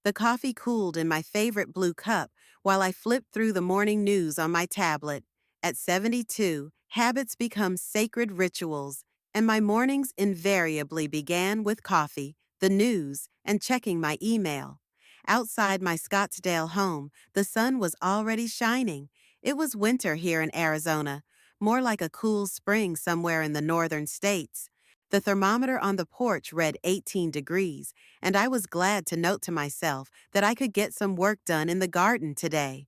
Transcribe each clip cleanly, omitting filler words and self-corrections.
The coffee cooled in my favorite blue cup while I flipped through the morning news on my tablet. At 72, habits become sacred rituals, and my mornings invariably began with coffee, the news, and checking my email. Outside my Scottsdale home, the sun was already shining. It was winter here in Arizona, more like a cool spring somewhere in the northern states. The thermometer on the porch read 18 degrees, and I was glad to note to myself that I could get some work done in the garden today.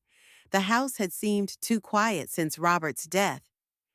The house had seemed too quiet since Robert's death.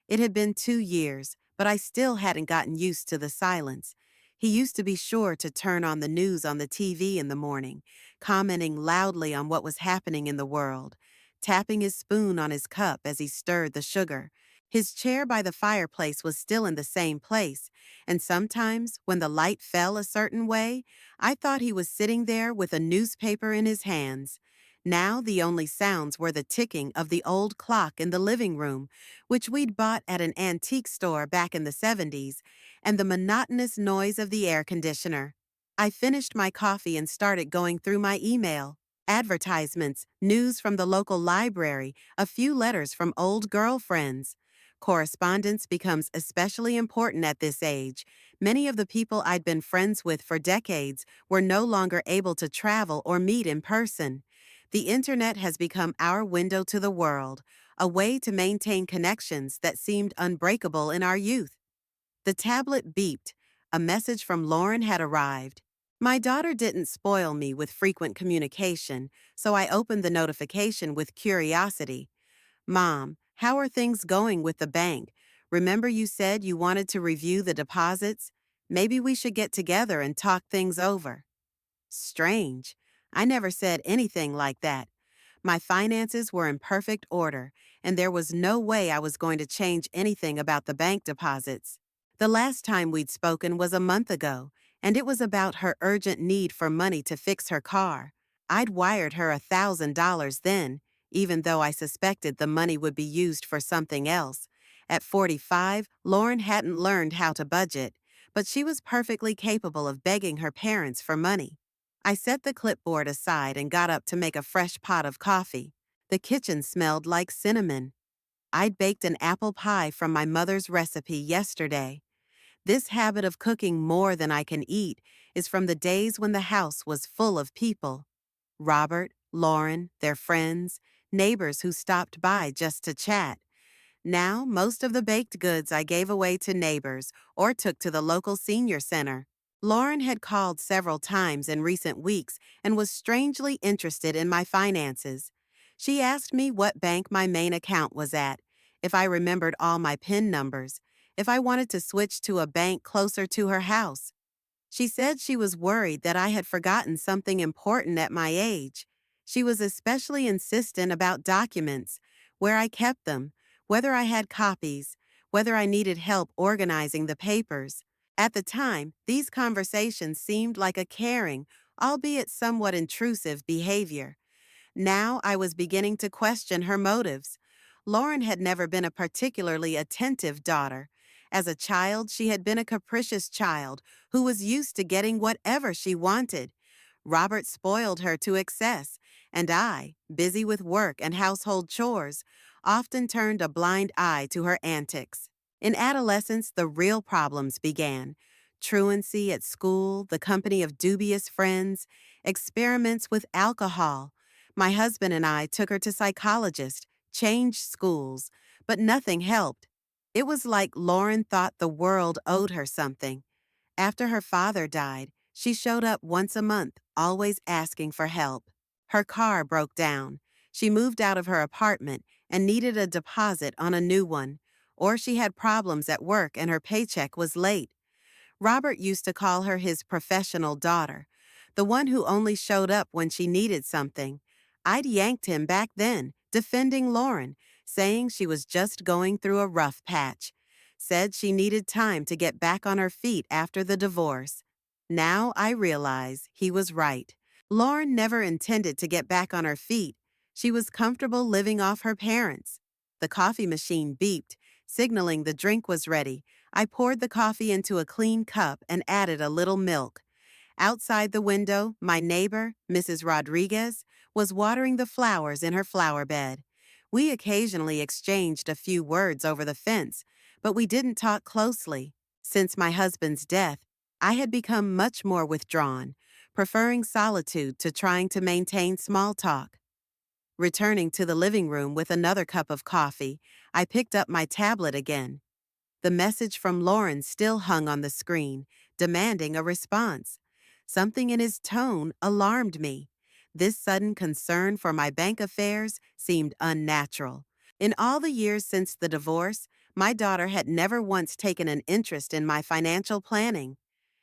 It had been 2 years, but I still hadn't gotten used to the silence. He used to be sure to turn on the news on the TV in the morning, commenting loudly on what was happening in the world, tapping his spoon on his cup as he stirred the sugar. His chair by the fireplace was still in the same place, and sometimes, when the light fell a certain way, I thought he was sitting there with a newspaper in his hands. Now the only sounds were the ticking of the old clock in the living room, which we'd bought at an antique store back in the 70s, and the monotonous noise of the air conditioner. I finished my coffee and started going through my email. Advertisements, news from the local library, a few letters from old girlfriends. Correspondence becomes especially important at this age. Many of the people I'd been friends with for decades were no longer able to travel or meet in person. The internet has become our window to the world, a way to maintain connections that seemed unbreakable in our youth. The tablet beeped. A message from Lauren had arrived. My daughter didn't spoil me with frequent communication, so I opened the notification with curiosity. Mom, how are things going with the bank? Remember you said you wanted to review the deposits? Maybe we should get together and talk things over. Strange. I never said anything like that. My finances were in perfect order, and there was no way I was going to change anything about the bank deposits. The last time we'd spoken was a month ago, and it was about her urgent need for money to fix her car. I'd wired her $1,000 then, even though I suspected the money would be used for something else. At 45, Lauren hadn't learned how to budget, but she was perfectly capable of begging her parents for money. I set the clipboard aside and got up to make a fresh pot of coffee. The kitchen smelled like cinnamon. I'd baked an apple pie from my mother's recipe yesterday. This habit of cooking more than I can eat is from the days when the house was full of people. Robert, Lauren, their friends, neighbors who stopped by just to chat. Now, most of the baked goods I gave away to neighbors or took to the local senior center. Lauren had called several times in recent weeks and was strangely interested in my finances. She asked me what bank my main account was at, if I remembered all my PIN numbers, if I wanted to switch to a bank closer to her house. She said she was worried that I had forgotten something important at my age. She was especially insistent about documents, where I kept them, whether I had copies, whether I needed help organizing the papers. At the time, these conversations seemed like a caring, albeit somewhat intrusive, behavior. Now I was beginning to question her motives. Lauren had never been a particularly attentive daughter. As a child, she had been a capricious child who was used to getting whatever she wanted. Robert spoiled her to excess, and I, busy with work and household chores, often turned a blind eye to her antics. In adolescence, the real problems began. Truancy at school, the company of dubious friends, experiments with alcohol. My husband and I took her to psychologists, changed schools, but nothing helped. It was like Lauren thought the world owed her something. After her father died, she showed up once a month, always asking for help. Her car broke down. She moved out of her apartment and needed a deposit on a new one, or she had problems at work and her paycheck was late. Robert used to call her his professional daughter, the one who only showed up when she needed something. I'd yanked him back then, defending Lauren, saying she was just going through a rough patch. Said she needed time to get back on her feet after the divorce. Now I realize he was right. Lauren never intended to get back on her feet. She was comfortable living off her parents. The coffee machine beeped, signaling the drink was ready. I poured the coffee into a clean cup and added a little milk. Outside the window, my neighbor, Mrs. Rodriguez, was watering the flowers in her flower bed. We occasionally exchanged a few words over the fence, but we didn't talk closely. Since my husband's death, I had become much more withdrawn, preferring solitude to trying to maintain small talk. Returning to the living room with another cup of coffee, I picked up my tablet again. The message from Lauren still hung on the screen, demanding a response. Something in his tone alarmed me. This sudden concern for my bank affairs seemed unnatural. In all the years since the divorce, my daughter had never once taken an interest in my financial planning.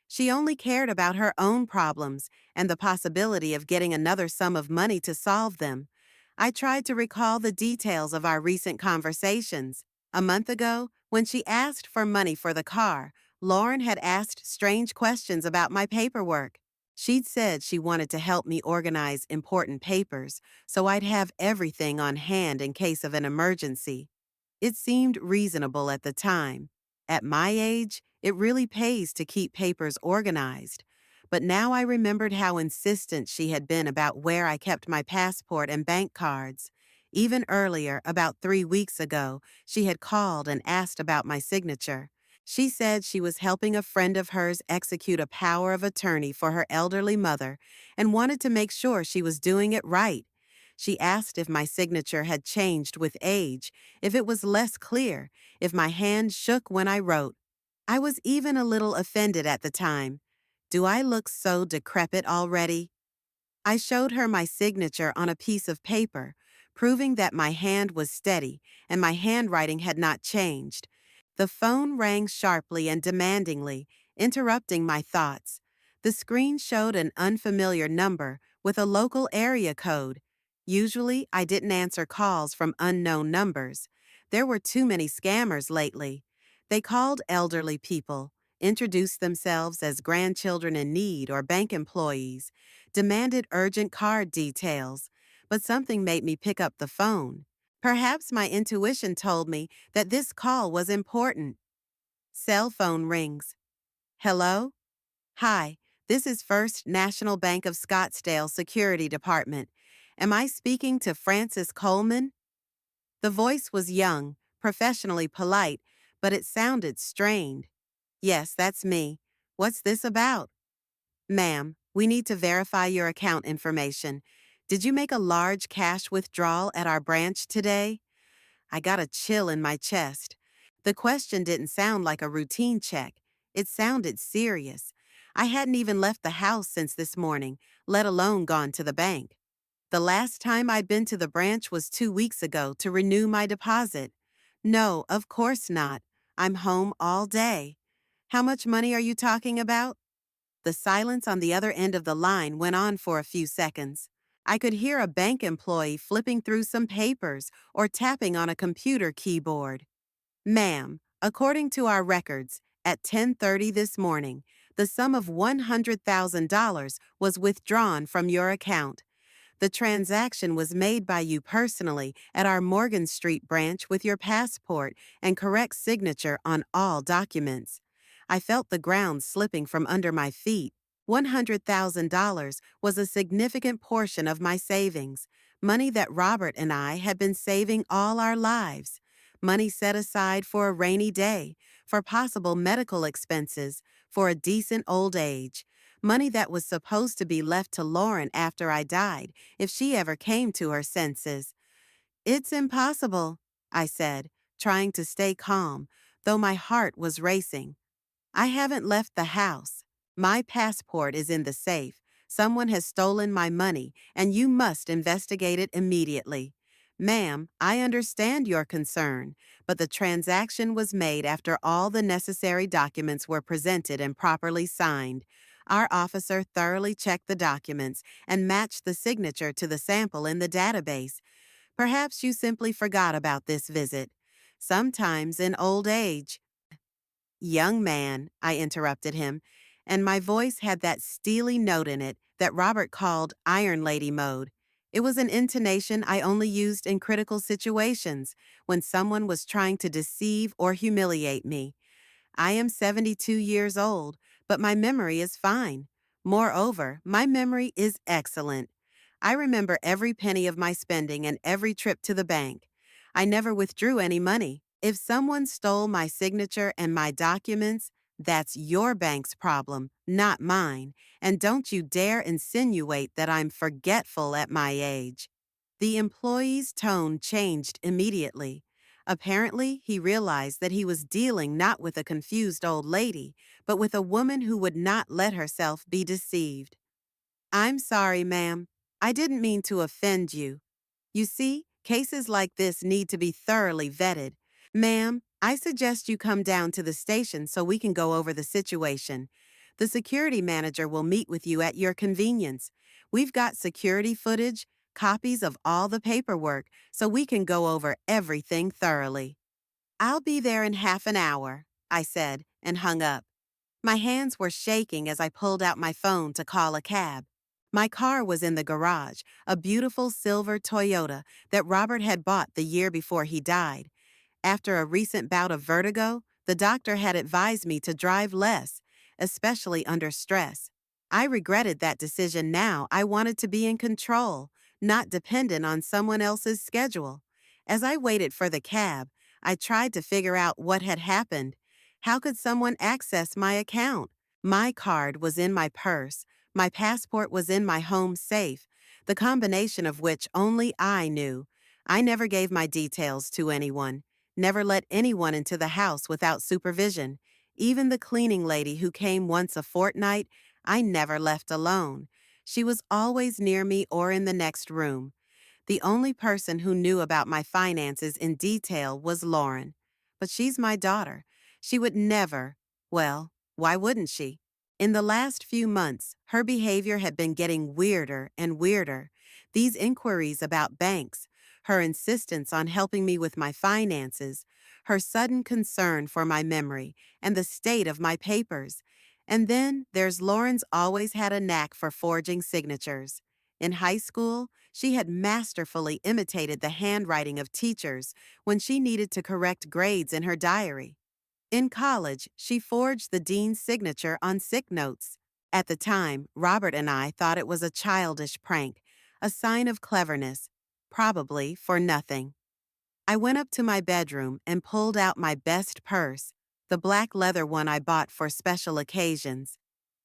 She only cared about her own problems and the possibility of getting another sum of money to solve them. I tried to recall the details of our recent conversations. A month ago, when she asked for money for the car, Lauren had asked strange questions about my paperwork. She'd said she wanted to help me organize important papers so I'd have everything on hand in case of an emergency. It seemed reasonable at the time. At my age, it really pays to keep papers organized. But now I remembered how insistent she had been about where I kept my passport and bank cards. Even earlier, about 3 weeks ago, she had called and asked about my signature. She said she was helping a friend of hers execute a power of attorney for her elderly mother and wanted to make sure she was doing it right. She asked if my signature had changed with age, if it was less clear, if my hand shook when I wrote. I was even a little offended at the time. Do I look so decrepit already? I showed her my signature on a piece of paper, proving that my hand was steady and my handwriting had not changed. The phone rang sharply and demandingly, interrupting my thoughts. The screen showed an unfamiliar number with a local area code. Usually, I didn't answer calls from unknown numbers. There were too many scammers lately. They called elderly people, introduced themselves as grandchildren in need or bank employees, demanded urgent card details, but something made me pick up the phone. Perhaps my intuition told me that this call was important. Cell phone rings. Hello? Hi, this is First National Bank of Scottsdale Security Department. Am I speaking to Francis Coleman? The voice was young, professionally polite, but it sounded strained. Yes, that's me. What's this about? Ma'am, we need to verify your account information. Did you make a large cash withdrawal at our branch today? I got a chill in my chest. The question didn't sound like a routine check. It sounded serious. I hadn't even left the house since this morning, let alone gone to the bank. The last time I'd been to the branch was 2 weeks ago to renew my deposit. No, of course not. I'm home all day. How much money are you talking about? The silence on the other end of the line went on for a few seconds. I could hear a bank employee flipping through some papers or tapping on a computer keyboard. Ma'am, according to our records, at 10:30 this morning, the sum of $100,000 was withdrawn from your account. The transaction was made by you personally at our Morgan Street branch with your passport and correct signature on all documents. I felt the ground slipping from under my feet. $100,000 was a significant portion of my savings, money that Robert and I had been saving all our lives, money set aside for a rainy day, for possible medical expenses, for a decent old age, money that was supposed to be left to Lauren after I died, if she ever came to her senses. It's impossible, I said, trying to stay calm, though my heart was racing. I haven't left the house. My passport is in the safe. Someone has stolen my money, and you must investigate it immediately. Ma'am, I understand your concern, but the transaction was made after all the necessary documents were presented and properly signed. Our officer thoroughly checked the documents and matched the signature to the sample in the database. Perhaps you simply forgot about this visit. Sometimes in old age, Young man, I interrupted him, and my voice had that steely note in it that Robert called Iron Lady mode. It was an intonation I only used in critical situations, when someone was trying to deceive or humiliate me. I am 72 years old, but my memory is fine. Moreover, my memory is excellent. I remember every penny of my spending and every trip to the bank. I never withdrew any money. If someone stole my signature and my documents, that's your bank's problem, not mine, and don't you dare insinuate that I'm forgetful at my age. The employee's tone changed immediately. Apparently, he realized that he was dealing not with a confused old lady, but with a woman who would not let herself be deceived. I'm sorry, ma'am. I didn't mean to offend you. You see, cases like this need to be thoroughly vetted. Ma'am, I suggest you come down to the station so we can go over the situation. The security manager will meet with you at your convenience. We've got security footage, copies of all the paperwork, so we can go over everything thoroughly. I'll be there in half an hour, I said, and hung up. My hands were shaking as I pulled out my phone to call a cab. My car was in the garage, a beautiful silver Toyota that Robert had bought the year before he died. After a recent bout of vertigo, the doctor had advised me to drive less, especially under stress. I regretted that decision now. I wanted to be in control, not dependent on someone else's schedule. As I waited for the cab, I tried to figure out what had happened. How could someone access my account? My card was in my purse. My passport was in my home safe, the combination of which only I knew. I never gave my details to anyone. Never let anyone into the house without supervision. Even the cleaning lady who came once a fortnight, I never left alone. She was always near me or in the next room. The only person who knew about my finances in detail was Lauren. But she's my daughter. She would never, well, why wouldn't she? In the last few months, her behavior had been getting weirder and weirder. These inquiries about banks, her insistence on helping me with my finances, her sudden concern for my memory and the state of my papers. And then there's Lauren's always had a knack for forging signatures. In high school, she had masterfully imitated the handwriting of teachers when she needed to correct grades in her diary. In college, she forged the dean's signature on sick notes. At the time, Robert and I thought it was a childish prank, a sign of cleverness, probably for nothing. I went up to my bedroom and pulled out my best purse, the black leather one I bought for special occasions.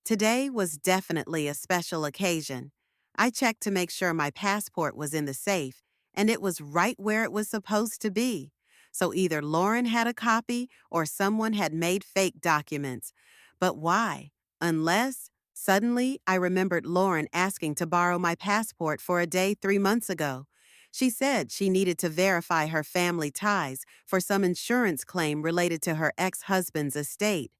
Today was definitely a special occasion. I checked to make sure my passport was in the safe, and it was right where it was supposed to be. So either Lauren had a copy or someone had made fake documents. But why? Unless, suddenly, I remembered Lauren asking to borrow my passport for a day 3 months ago. She said she needed to verify her family ties for some insurance claim related to her ex-husband's estate.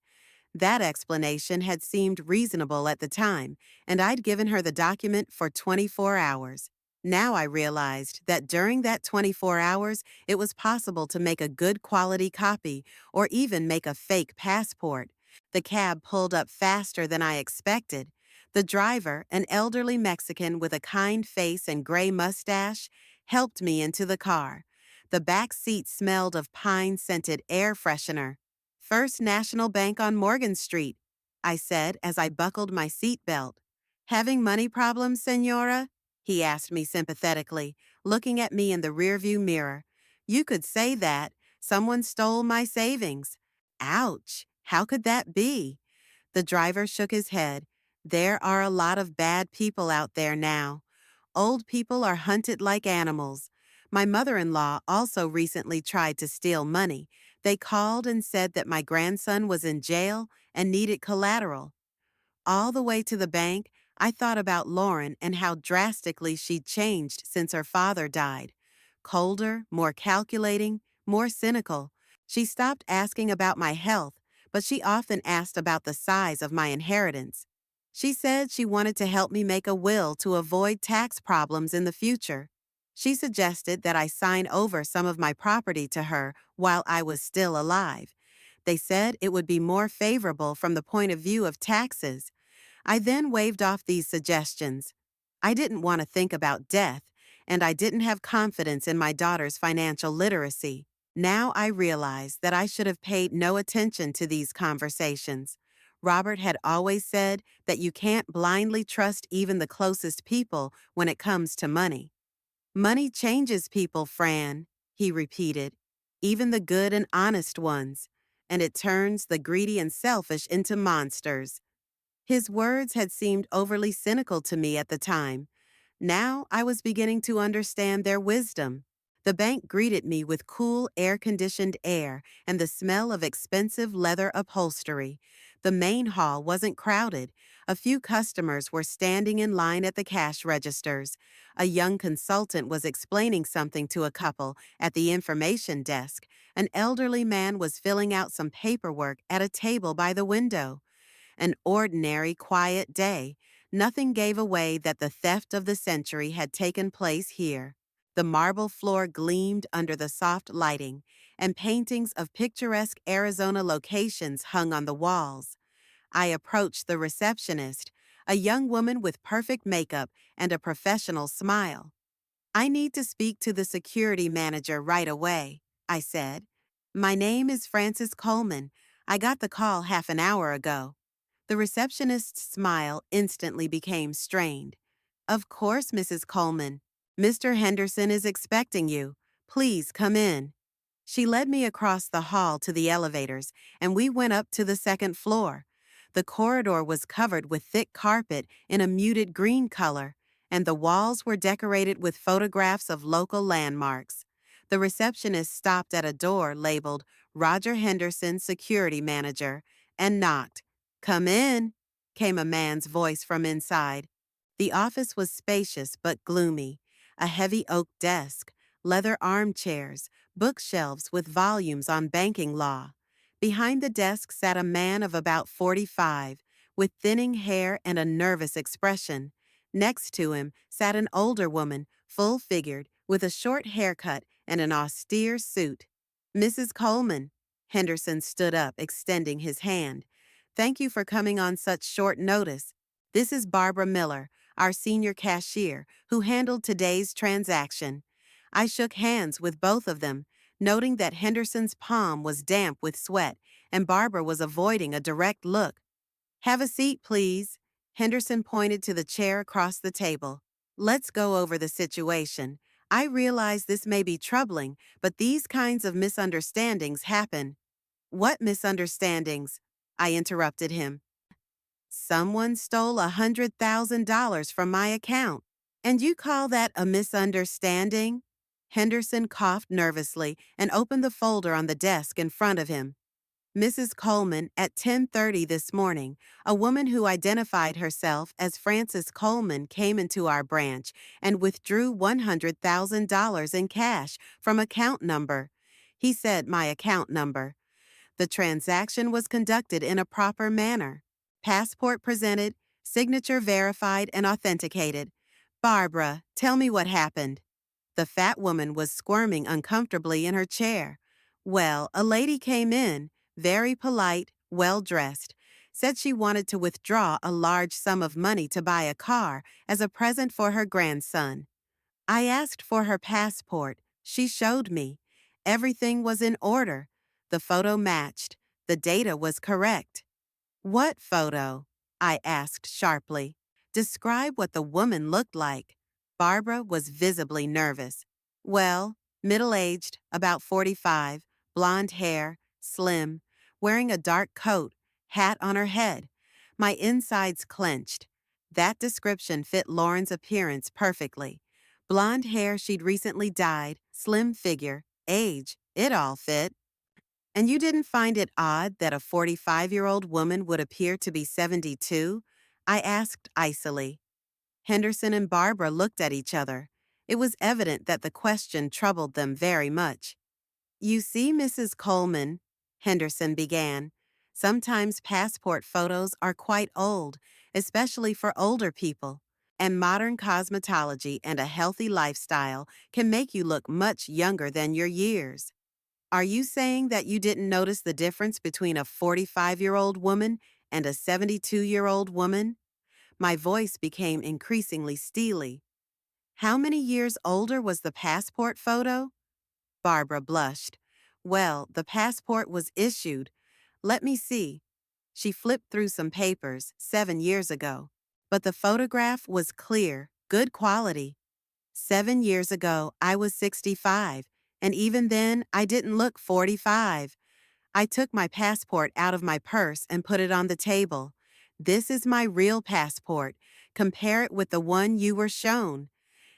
That explanation had seemed reasonable at the time, and I'd given her the document for 24 hours. Now I realized that during that 24 hours, it was possible to make a good quality copy or even make a fake passport. The cab pulled up faster than I expected. The driver, an elderly Mexican with a kind face and gray mustache, helped me into the car. The back seat smelled of pine-scented air freshener. First National Bank on Morgan Street, I said as I buckled my seatbelt. Having money problems, senora? He asked me sympathetically, looking at me in the rearview mirror. You could say that. Someone stole my savings. Ouch! How could that be? The driver shook his head. There are a lot of bad people out there now. Old people are hunted like animals. My mother-in-law also recently tried to steal money. They called and said that my grandson was in jail and needed collateral. All the way to the bank, I thought about Lauren and how drastically she'd changed since her father died. Colder, more calculating, more cynical. She stopped asking about my health, but she often asked about the size of my inheritance. She said she wanted to help me make a will to avoid tax problems in the future. She suggested that I sign over some of my property to her while I was still alive. They said it would be more favorable from the point of view of taxes. I then waved off these suggestions. I didn't want to think about death, and I didn't have confidence in my daughter's financial literacy. Now I realize that I should have paid no attention to these conversations. Robert had always said that you can't blindly trust even the closest people when it comes to money. Money changes people, Fran, he repeated, even the good and honest ones, and it turns the greedy and selfish into monsters. His words had seemed overly cynical to me at the time. Now I was beginning to understand their wisdom. The bank greeted me with cool, air-conditioned air and the smell of expensive leather upholstery. The main hall wasn't crowded. A few customers were standing in line at the cash registers. A young consultant was explaining something to a couple at the information desk. An elderly man was filling out some paperwork at a table by the window. An ordinary, quiet day. Nothing gave away that the theft of the century had taken place here. The marble floor gleamed under the soft lighting, and paintings of picturesque Arizona locations hung on the walls. I approached the receptionist, a young woman with perfect makeup and a professional smile. "I need to speak to the security manager right away," I said. "My name is Frances Coleman. I got the call half an hour ago." The receptionist's smile instantly became strained. "Of course, Mrs. Coleman. Mr. Henderson is expecting you. Please come in." She led me across the hall to the elevators, and we went up to the second floor. The corridor was covered with thick carpet in a muted green color, and the walls were decorated with photographs of local landmarks. The receptionist stopped at a door labeled Roger Henderson, Security Manager, and knocked. "Come in," came a man's voice from inside. The office was spacious but gloomy. A heavy oak desk, leather armchairs, bookshelves with volumes on banking law. Behind the desk sat a man of about 45, with thinning hair and a nervous expression. Next to him sat an older woman, full-figured, with a short haircut and an austere suit. "Mrs. Coleman." Henderson stood up, extending his hand. "Thank you for coming on such short notice. This is Barbara Miller, our senior cashier, who handled today's transaction." I shook hands with both of them, noting that Henderson's palm was damp with sweat and Barbara was avoiding a direct look. "Have a seat, please." Henderson pointed to the chair across the table. "Let's go over the situation. I realize this may be troubling, but these kinds of misunderstandings happen." "What misunderstandings?" I interrupted him. "Someone stole $100,000 from my account. And you call that a misunderstanding?" Henderson coughed nervously and opened the folder on the desk in front of him. "Mrs. Coleman, at 10:30 this morning, a woman who identified herself as Frances Coleman came into our branch and withdrew $100,000 in cash from account number." He said my account number. "The transaction was conducted in a proper manner. Passport presented, signature verified and authenticated. Barbara, tell me what happened." The fat woman was squirming uncomfortably in her chair. "Well, a lady came in, very polite, well-dressed, said she wanted to withdraw a large sum of money to buy a car as a present for her grandson. I asked for her passport. She showed me. Everything was in order. The photo matched. The data was correct." "What photo?" I asked sharply. "Describe what the woman looked like." Barbara was visibly nervous. "Well, middle-aged, about 45, blonde hair, slim, wearing a dark coat, hat on her head." My insides clenched. That description fit Lauren's appearance perfectly. Blonde hair she'd recently dyed, slim figure, age, it all fit. "And you didn't find it odd that a 45-year-old woman would appear to be 72? I asked icily. Henderson and Barbara looked at each other. It was evident that the question troubled them very much. "You see, Mrs. Coleman," Henderson began, "sometimes passport photos are quite old, especially for older people, and modern cosmetology and a healthy lifestyle can make you look much younger than your years. Are you saying that you didn't notice the difference between a 45-year-old woman and a 72-year-old woman?" My voice became increasingly steely. "How many years older was the passport photo?" Barbara blushed. "Well, the passport was issued. Let me see. She flipped through some papers 7 years ago, but the photograph was clear, good quality. 7 years ago, I was 65, and even then, I didn't look 45. I took my passport out of my purse and put it on the table. This is my real passport. Compare it with the one you were shown.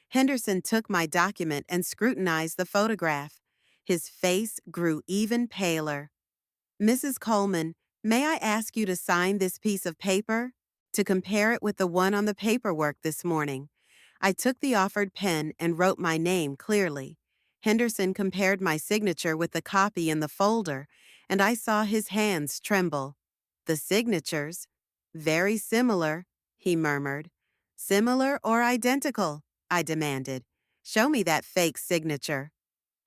Henderson took my document and scrutinized the photograph. His face grew even paler. Mrs. Coleman, may I ask you to sign this piece of paper? To compare it with the one on the paperwork this morning. I took the offered pen and wrote my name clearly. Henderson compared my signature with the copy in the folder, and I saw his hands tremble. The signatures? Very similar, he murmured. Similar or identical? I demanded. Show me that fake signature.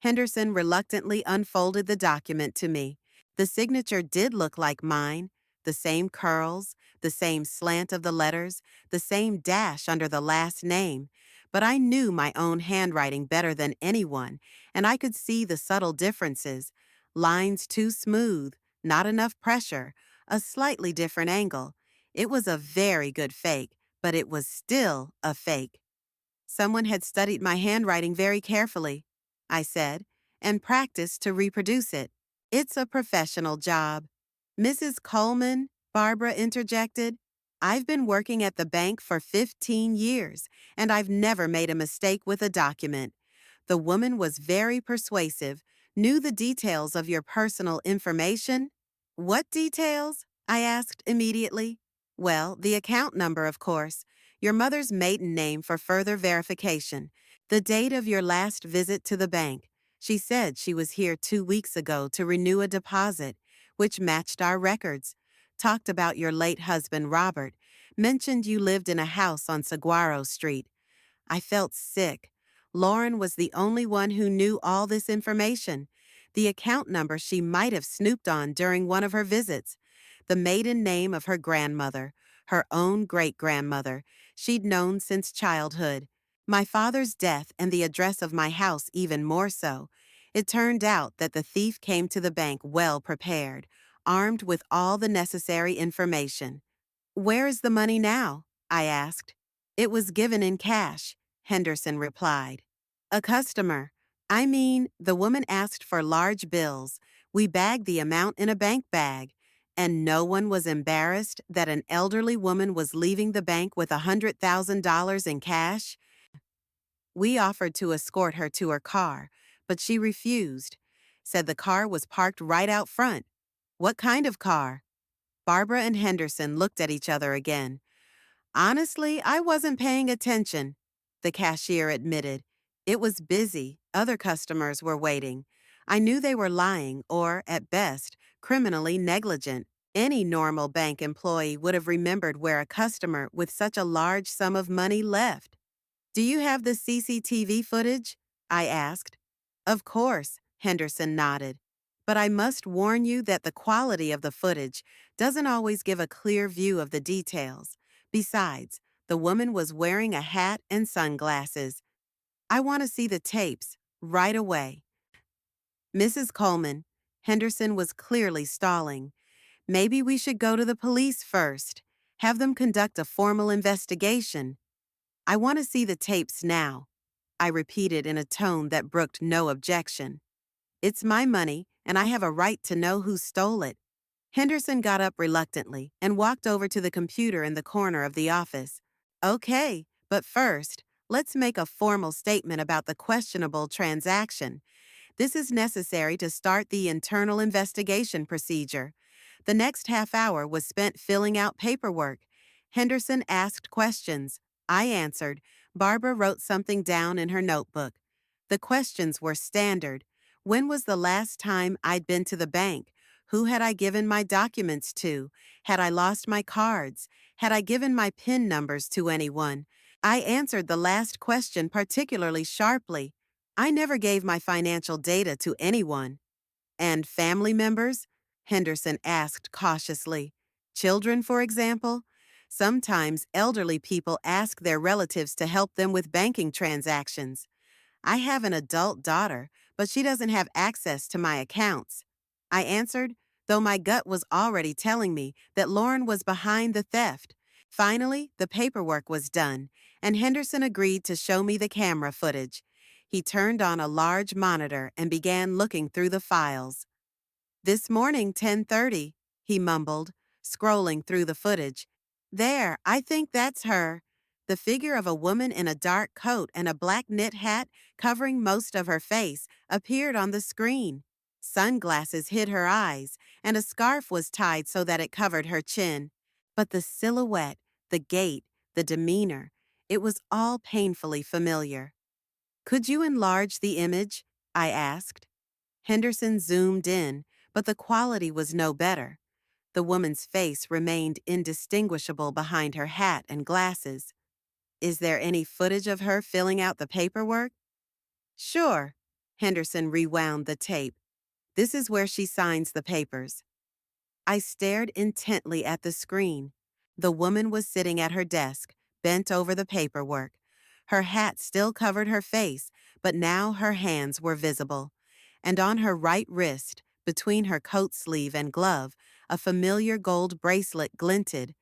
Henderson reluctantly unfolded the document to me. The signature did look like mine. The same curls, the same slant of the letters, the same dash under the last name. But I knew my own handwriting better than anyone, and I could see the subtle differences. Lines too smooth, not enough pressure, a slightly different angle. It was a very good fake, but it was still a fake. Someone had studied my handwriting very carefully, I said, and practiced to reproduce it. It's a professional job. Mrs. Coleman, Barbara interjected, I've been working at the bank for 15 years, and I've never made a mistake with a document. The woman was very persuasive, knew the details of your personal information. What details? I asked immediately. Well, the account number, of course. Your mother's maiden name for further verification. The date of your last visit to the bank. She said she was here 2 weeks ago to renew a deposit, which matched our records. Talked about your late husband, Robert. Mentioned you lived in a house on Saguaro Street. I felt sick. Lauren was the only one who knew all this information. The account number she might have snooped on during one of her visits. The maiden name of her grandmother, her own great-grandmother, she'd known since childhood. My father's death and the address of my house even more so. It turned out that the thief came to the bank well prepared, armed with all the necessary information. Where is the money now? I asked. It was given in cash, Henderson replied. A customer. I mean, the woman asked for large bills. We bagged the amount in a bank bag. And no one was embarrassed that an elderly woman was leaving the bank with $100,000 in cash? We offered to escort her to her car, but she refused. Said the car was parked right out front. What kind of car? Barbara and Henderson looked at each other again. Honestly, I wasn't paying attention, the cashier admitted. It was busy. Other customers were waiting. I knew they were lying or, at best, criminally negligent. Any normal bank employee would have remembered where a customer with such a large sum of money left. Do you have the CCTV footage? I asked. Of course, Henderson nodded. But I must warn you that the quality of the footage doesn't always give a clear view of the details. Besides, the woman was wearing a hat and sunglasses. I want to see the tapes, right away. Mrs. Coleman, Henderson was clearly stalling. Maybe we should go to the police first. Have them conduct a formal investigation. I want to see the tapes now, I repeated in a tone that brooked no objection. It's my money, and I have a right to know who stole it. Henderson got up reluctantly and walked over to the computer in the corner of the office. Okay, but first, let's make a formal statement about the questionable transaction. This is necessary to start the internal investigation procedure. The next half hour was spent filling out paperwork. Henderson asked questions. I answered. Barbara wrote something down in her notebook. The questions were standard. When was the last time I'd been to the bank? Who had I given my documents to? Had I lost my cards? Had I given my PIN numbers to anyone? I answered the last question particularly sharply. I never gave my financial data to anyone. And family members? Henderson asked cautiously. Children, for example? Sometimes elderly people ask their relatives to help them with banking transactions. I have an adult daughter, but she doesn't have access to my accounts. I answered, though my gut was already telling me that Lauren was behind the theft. Finally, the paperwork was done, and Henderson agreed to show me the camera footage. He turned on a large monitor and began looking through the files. "This morning, 10:30, he mumbled, scrolling through the footage. "There, I think that's her." The figure of a woman in a dark coat and a black knit hat covering most of her face appeared on the screen. Sunglasses hid her eyes, and a scarf was tied so that it covered her chin. But the silhouette, the gait, the demeanor, it was all painfully familiar. "Could you enlarge the image?" I asked. Henderson zoomed in, but the quality was no better. The woman's face remained indistinguishable behind her hat and glasses. "Is there any footage of her filling out the paperwork?" "Sure." Henderson rewound the tape. "This is where she signs the papers." I stared intently at the screen. The woman was sitting at her desk, bent over the paperwork. Her hat still covered her face, but now her hands were visible. And on her right wrist, between her coat sleeve and glove, a familiar gold bracelet glinted.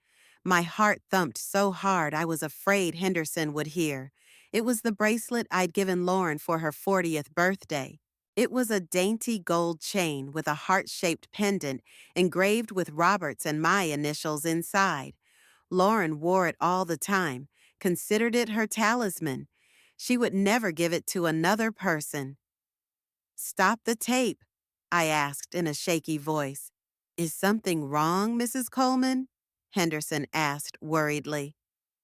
My heart thumped so hard I was afraid Henderson would hear. It was the bracelet I'd given Lauren for her 40th birthday. It was a dainty gold chain with a heart-shaped pendant engraved with Robert's and my initials inside. Lauren wore it all the time, considered it her talisman. She would never give it to another person. "Stop the tape," I asked in a shaky voice. "Is something wrong, Mrs. Coleman?" Henderson asked worriedly.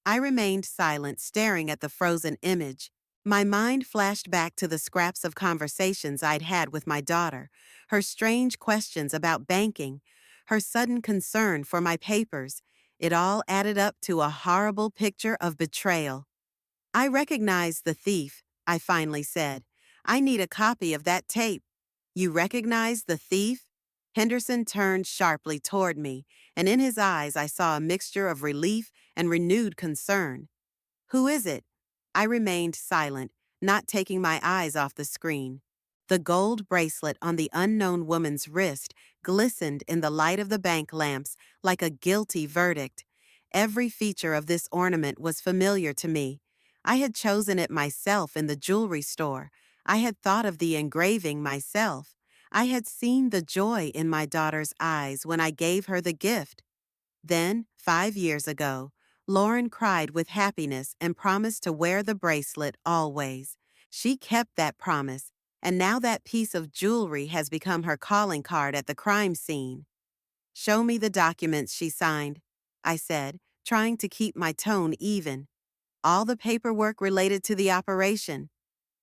I remained silent, staring at the frozen image. My mind flashed back to the scraps of conversations I'd had with my daughter, her strange questions about banking, her sudden concern for my papers. It all added up to a horrible picture of betrayal. "I recognize the thief," I finally said. "I need a copy of that tape." "You recognize the thief?" Henderson turned sharply toward me, and in his eyes I saw a mixture of relief and renewed concern. "Who is it?" I remained silent, not taking my eyes off the screen. The gold bracelet on the unknown woman's wrist glistened in the light of the bank lamps like a guilty verdict. Every feature of this ornament was familiar to me. I had chosen it myself in the jewelry store. I had thought of the engraving myself. I had seen the joy in my daughter's eyes when I gave her the gift. Then, 5 years ago, Lauren cried with happiness and promised to wear the bracelet always. She kept that promise, and now that piece of jewelry has become her calling card at the crime scene. "Show me the documents she signed," I said, trying to keep my tone even. "All the paperwork related to the operation."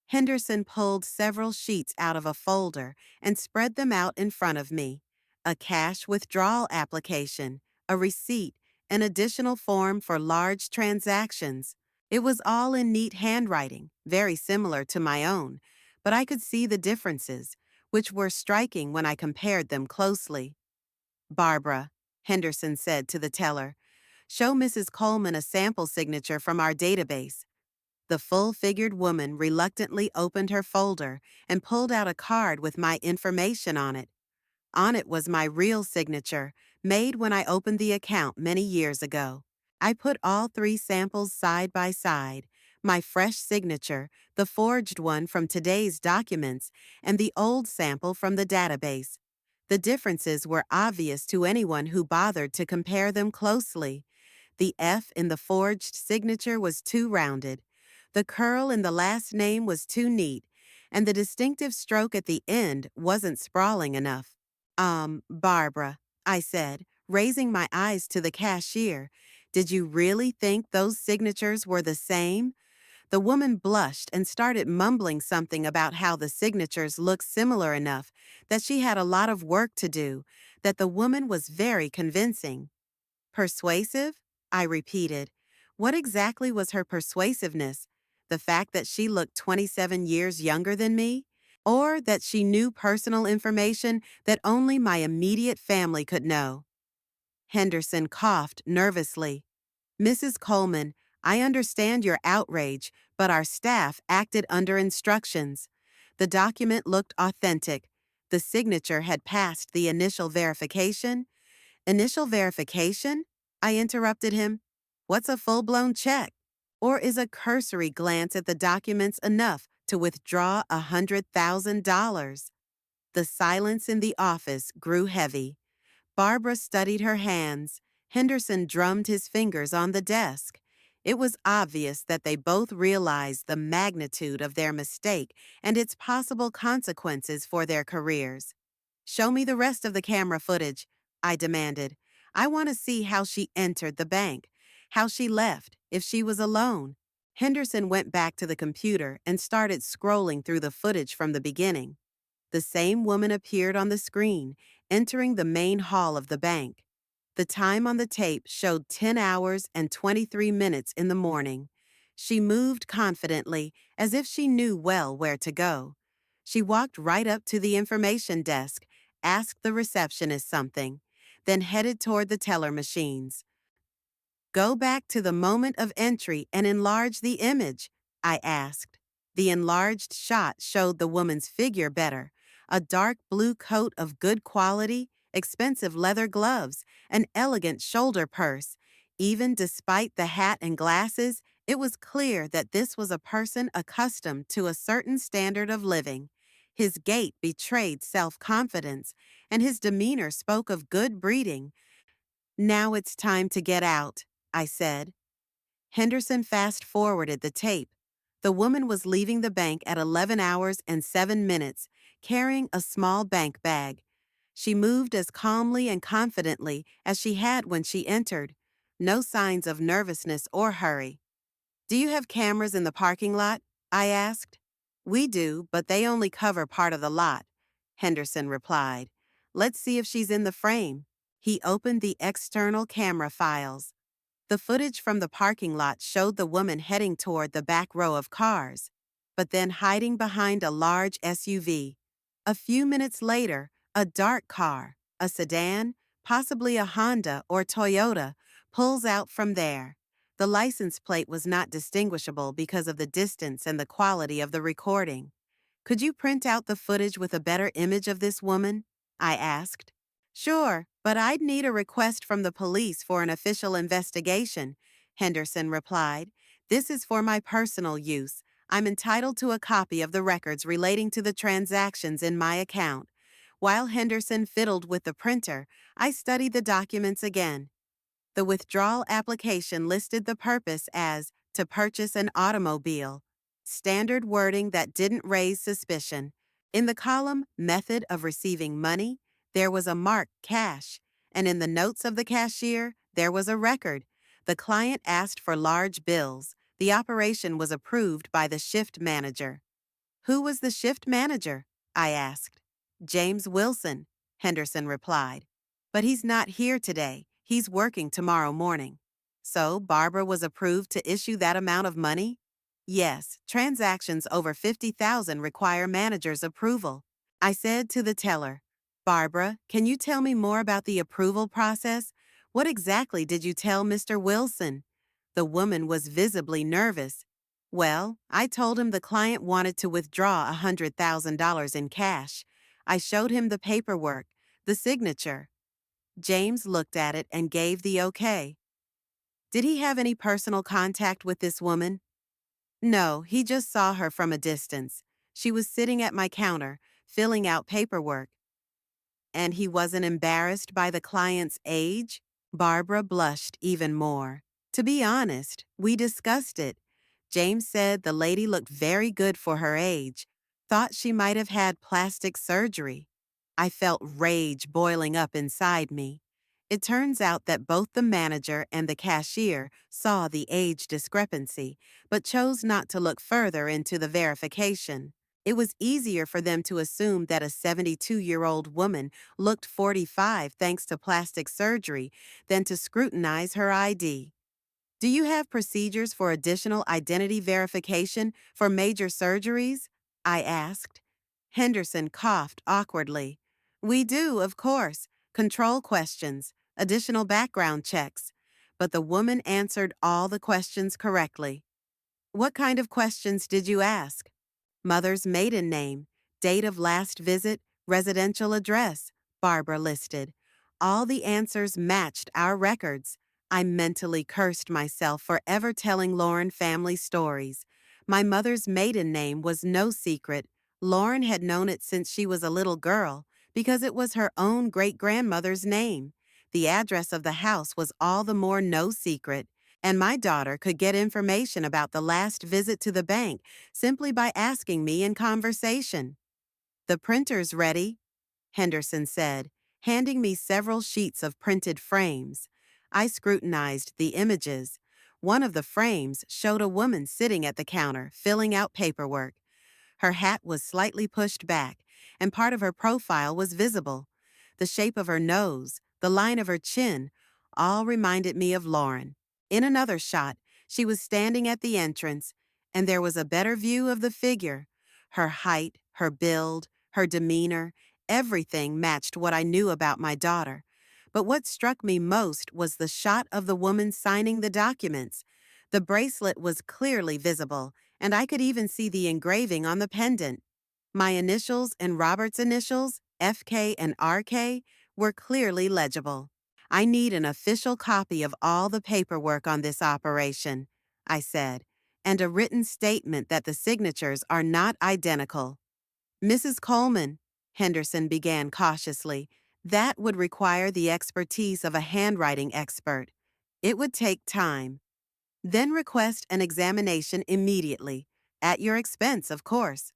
Henderson pulled several sheets out of a folder and spread them out in front of me. A cash withdrawal application, a receipt, an additional form for large transactions. It was all in neat handwriting, very similar to my own, but I could see the differences, which were striking when I compared them closely. "Barbara," Henderson said to the teller, "show Mrs. Coleman a sample signature from our database." The full-figured woman reluctantly opened her folder and pulled out a card with my information on it. On it was my real signature, made when I opened the account many years ago. I put all three samples side by side, my fresh signature, the forged one from today's documents, and the old sample from the database. The differences were obvious to anyone who bothered to compare them closely. The F in the forged signature was too rounded. The curl in the last name was too neat, and the distinctive stroke at the end wasn't sprawling enough. Barbara," I said, raising my eyes to the cashier, "did you really think those signatures were the same?" The woman blushed and started mumbling something about how the signatures looked similar enough, that she had a lot of work to do, that the woman was very convincing. "Persuasive?" I repeated. What exactly was her persuasiveness? The fact that she looked 27 years younger than me? Or that she knew personal information that only my immediate family could know? Henderson coughed nervously. "Mrs. Coleman, I understand your outrage, but our staff acted under instructions." The document looked authentic. The signature had passed the initial verification. Initial verification? I interrupted him. What's a full-blown check? Or is a cursory glance at the documents enough to withdraw $100,000? The silence in the office grew heavy. Barbara studied her hands. Henderson drummed his fingers on the desk. It was obvious that they both realized the magnitude of their mistake and its possible consequences for their careers. Show me the rest of the camera footage, I demanded. I want to see how she entered the bank, how she left, if she was alone. Henderson went back to the computer and started scrolling through the footage from the beginning. The same woman appeared on the screen, entering the main hall of the bank. The time on the tape showed 10 hours and 23 minutes in the morning. She moved confidently, as if she knew well where to go. She walked right up to the information desk, asked the receptionist something, then headed toward the teller machines. Go back to the moment of entry and enlarge the image, I asked. The enlarged shot showed the woman's figure better. A dark blue coat of good quality, expensive leather gloves, an elegant shoulder purse. Even despite the hat and glasses, it was clear that this was a person accustomed to a certain standard of living. His gait betrayed self-confidence, and his demeanor spoke of good breeding. Now it's time to get out, I said. Henderson fast-forwarded the tape. The woman was leaving the bank at 11 hours and 7 minutes, carrying a small bank bag. She moved as calmly and confidently as she had when she entered. No signs of nervousness or hurry. Do you have cameras in the parking lot? I asked. We do, but they only cover part of the lot, Henderson replied. Let's see if she's in the frame. He opened the external camera files. The footage from the parking lot showed the woman heading toward the back row of cars, but then hiding behind a large SUV. A few minutes later, a dark car, a sedan, possibly a Honda or Toyota, pulls out from there. The license plate was not distinguishable because of the distance and the quality of the recording. Could you print out the footage with a better image of this woman? I asked. Sure, but I'd need a request from the police for an official investigation, Henderson replied. This is for my personal use. I'm entitled to a copy of the records relating to the transactions in my account. While Henderson fiddled with the printer, I studied the documents again. The withdrawal application listed the purpose as to purchase an automobile. Standard wording that didn't raise suspicion. In the column Method of Receiving Money, there was a mark cash, and in the notes of the cashier, there was a record. The client asked for large bills. The operation was approved by the shift manager. Who was the shift manager? I asked. James Wilson, Henderson replied. But he's not here today. He's working tomorrow morning. So Barbara was approved to issue that amount of money? Yes, transactions over $50,000 require manager's approval. I said to the teller, Barbara, can you tell me more about the approval process? What exactly did you tell Mr. Wilson? The woman was visibly nervous. Well, I told him the client wanted to withdraw $100,000 in cash. I showed him the paperwork, the signature. James looked at it and gave the okay. Did he have any personal contact with this woman? No, he just saw her from a distance. She was sitting at my counter, filling out paperwork. And he wasn't embarrassed by the client's age? Barbara blushed even more. To be honest, we discussed it. James said the lady looked very good for her age, thought she might have had plastic surgery. I felt rage boiling up inside me. It turns out that both the manager and the cashier saw the age discrepancy, but chose not to look further into the verification. It was easier for them to assume that a 72-year-old woman looked 45 thanks to plastic surgery than to scrutinize her ID. Do you have procedures for additional identity verification for major surgeries? I asked. Henderson coughed awkwardly. We do, of course. Control questions, additional background checks. But the woman answered all the questions correctly. What kind of questions did you ask? Mother's maiden name, date of last visit, Residential address, Barbara listed. All the answers matched our records. I mentally cursed myself for ever telling Lauren family stories. My mother's maiden name was no secret. Lauren had known it since she was a little girl because it was her own great-grandmother's name. The address of the house was all the more no secret, and my daughter could get information about the last visit to the bank simply by asking me in conversation. "The printer's ready," Henderson said, handing me several sheets of printed frames. I scrutinized the images. One of the frames showed a woman sitting at the counter, filling out paperwork. Her hat was slightly pushed back, and part of her profile was visible. The shape of her nose, the line of her chin, all reminded me of Lauren. In another shot, she was standing at the entrance, and there was a better view of the figure. Her height, her build, her demeanor, everything matched what I knew about my daughter. But what struck me most was the shot of the woman signing the documents. The bracelet was clearly visible, and I could even see the engraving on the pendant. My initials and Robert's initials, FK and RK, were clearly legible. "I need an official copy of all the paperwork on this operation," I said, "and a written statement that the signatures are not identical." "Mrs. Coleman," Henderson began cautiously, "that would require the expertise of a handwriting expert. It would take time. Then request an examination immediately, at your expense, of course."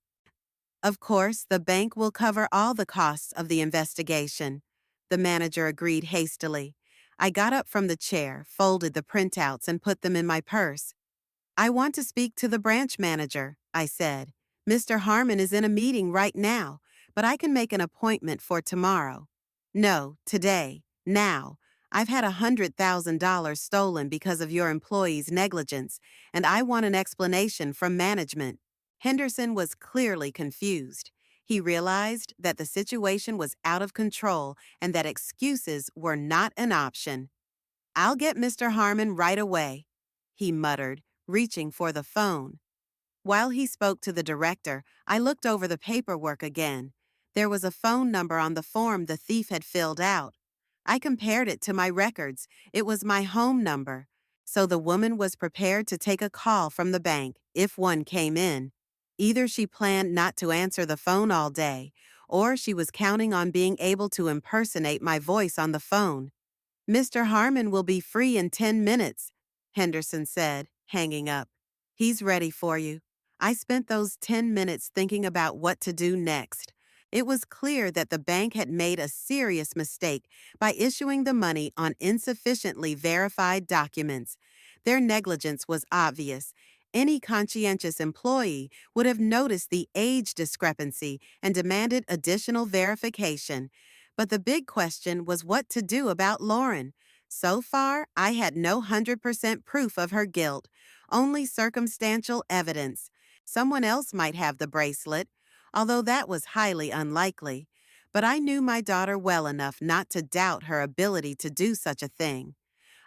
"Of course, the bank will cover all the costs of the investigation," the manager agreed hastily. I got up from the chair, folded the printouts, and put them in my purse. "I want to speak to the branch manager," I said. "Mr. Harmon is in a meeting right now, but I can make an appointment for tomorrow." "No, today, now. I've had $100,000 stolen because of your employee's negligence, and I want an explanation from management." Henderson was clearly confused. He realized that the situation was out of control and that excuses were not an option. "I'll get Mr. Harmon right away," he muttered, reaching for the phone. While he spoke to the director, I looked over the paperwork again. There was a phone number on the form the thief had filled out. I compared it to my records. It was my home number. So the woman was prepared to take a call from the bank, if one came in. Either she planned not to answer the phone all day, or she was counting on being able to impersonate my voice on the phone. "Mr. Harmon will be free in 10 minutes, Henderson said, hanging up. "He's ready for you." I spent those 10 minutes thinking about what to do next. It was clear that the bank had made a serious mistake by issuing the money on insufficiently verified documents. Their negligence was obvious. Any conscientious employee would have noticed the age discrepancy and demanded additional verification. But the big question was what to do about Lauren. So far, I had no 100% proof of her guilt, only circumstantial evidence. Someone else might have the bracelet, although that was highly unlikely. But I knew my daughter well enough not to doubt her ability to do such a thing.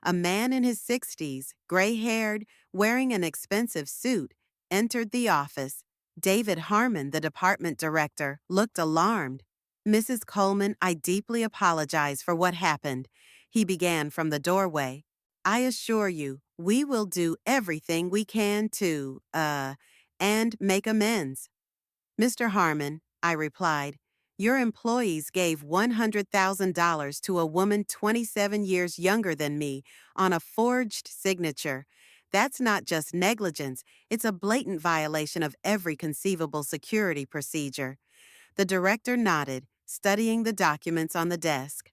A man in his 60s, gray-haired, wearing an expensive suit, entered the office. David Harmon, the department director, looked alarmed. "Mrs. Coleman, I deeply apologize for what happened," he began from the doorway. "I assure you, we will do everything we can to, and make amends." "Mr. Harmon," I replied, "your employees gave $100,000 to a woman 27 years younger than me on a forged signature. That's not just negligence, it's a blatant violation of every conceivable security procedure." The director nodded, studying the documents on the desk.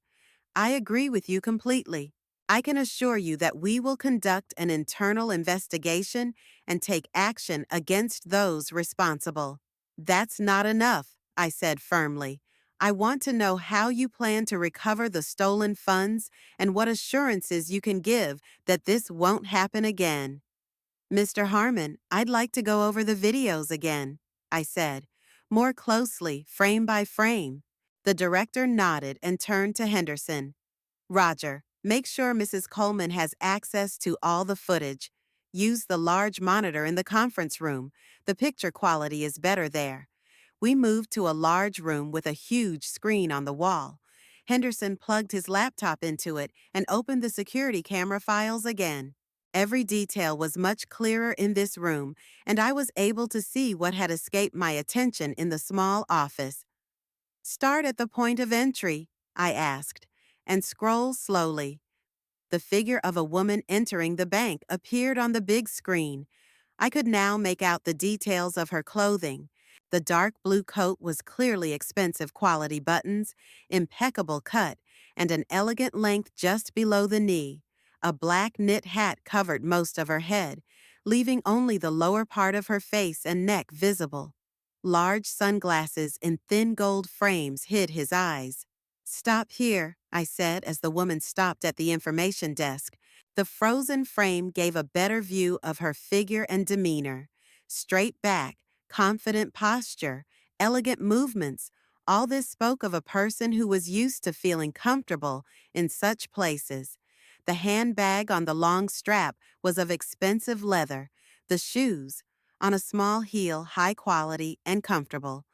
"I agree with you completely. I can assure you that we will conduct an internal investigation and take action against those responsible." "That's not enough," I said firmly. "I want to know how you plan to recover the stolen funds and what assurances you can give that this won't happen again." "Mr. Harmon, I'd like to go over the videos again," I said, "more closely, frame by frame." The director nodded and turned to Henderson. "Roger, make sure Mrs. Coleman has access to all the footage. Use the large monitor in the conference room. The picture quality is better there. We moved to a large room with a huge screen on the wall. Henderson plugged his laptop into it and opened the security camera files again. Every detail was much clearer in this room, and I was able to see what had escaped my attention in the small office. "Start at the point of entry," I asked, and scroll slowly. The figure of a woman entering the bank appeared on the big screen. I could now make out the details of her clothing. The dark blue coat was clearly expensive quality buttons, impeccable cut, and an elegant length just below the knee. A black knit hat covered most of her head, leaving only the lower part of her face and neck visible. Large sunglasses in thin gold frames hid his eyes. "Stop here," I said as the woman stopped at the information desk. The frozen frame gave a better view of her figure and demeanor. Straight back, confident posture, elegant movements, all this spoke of a person who was used to feeling comfortable in such places. The handbag on the long strap was of expensive leather, the shoes, on a small heel, high quality and comfortable.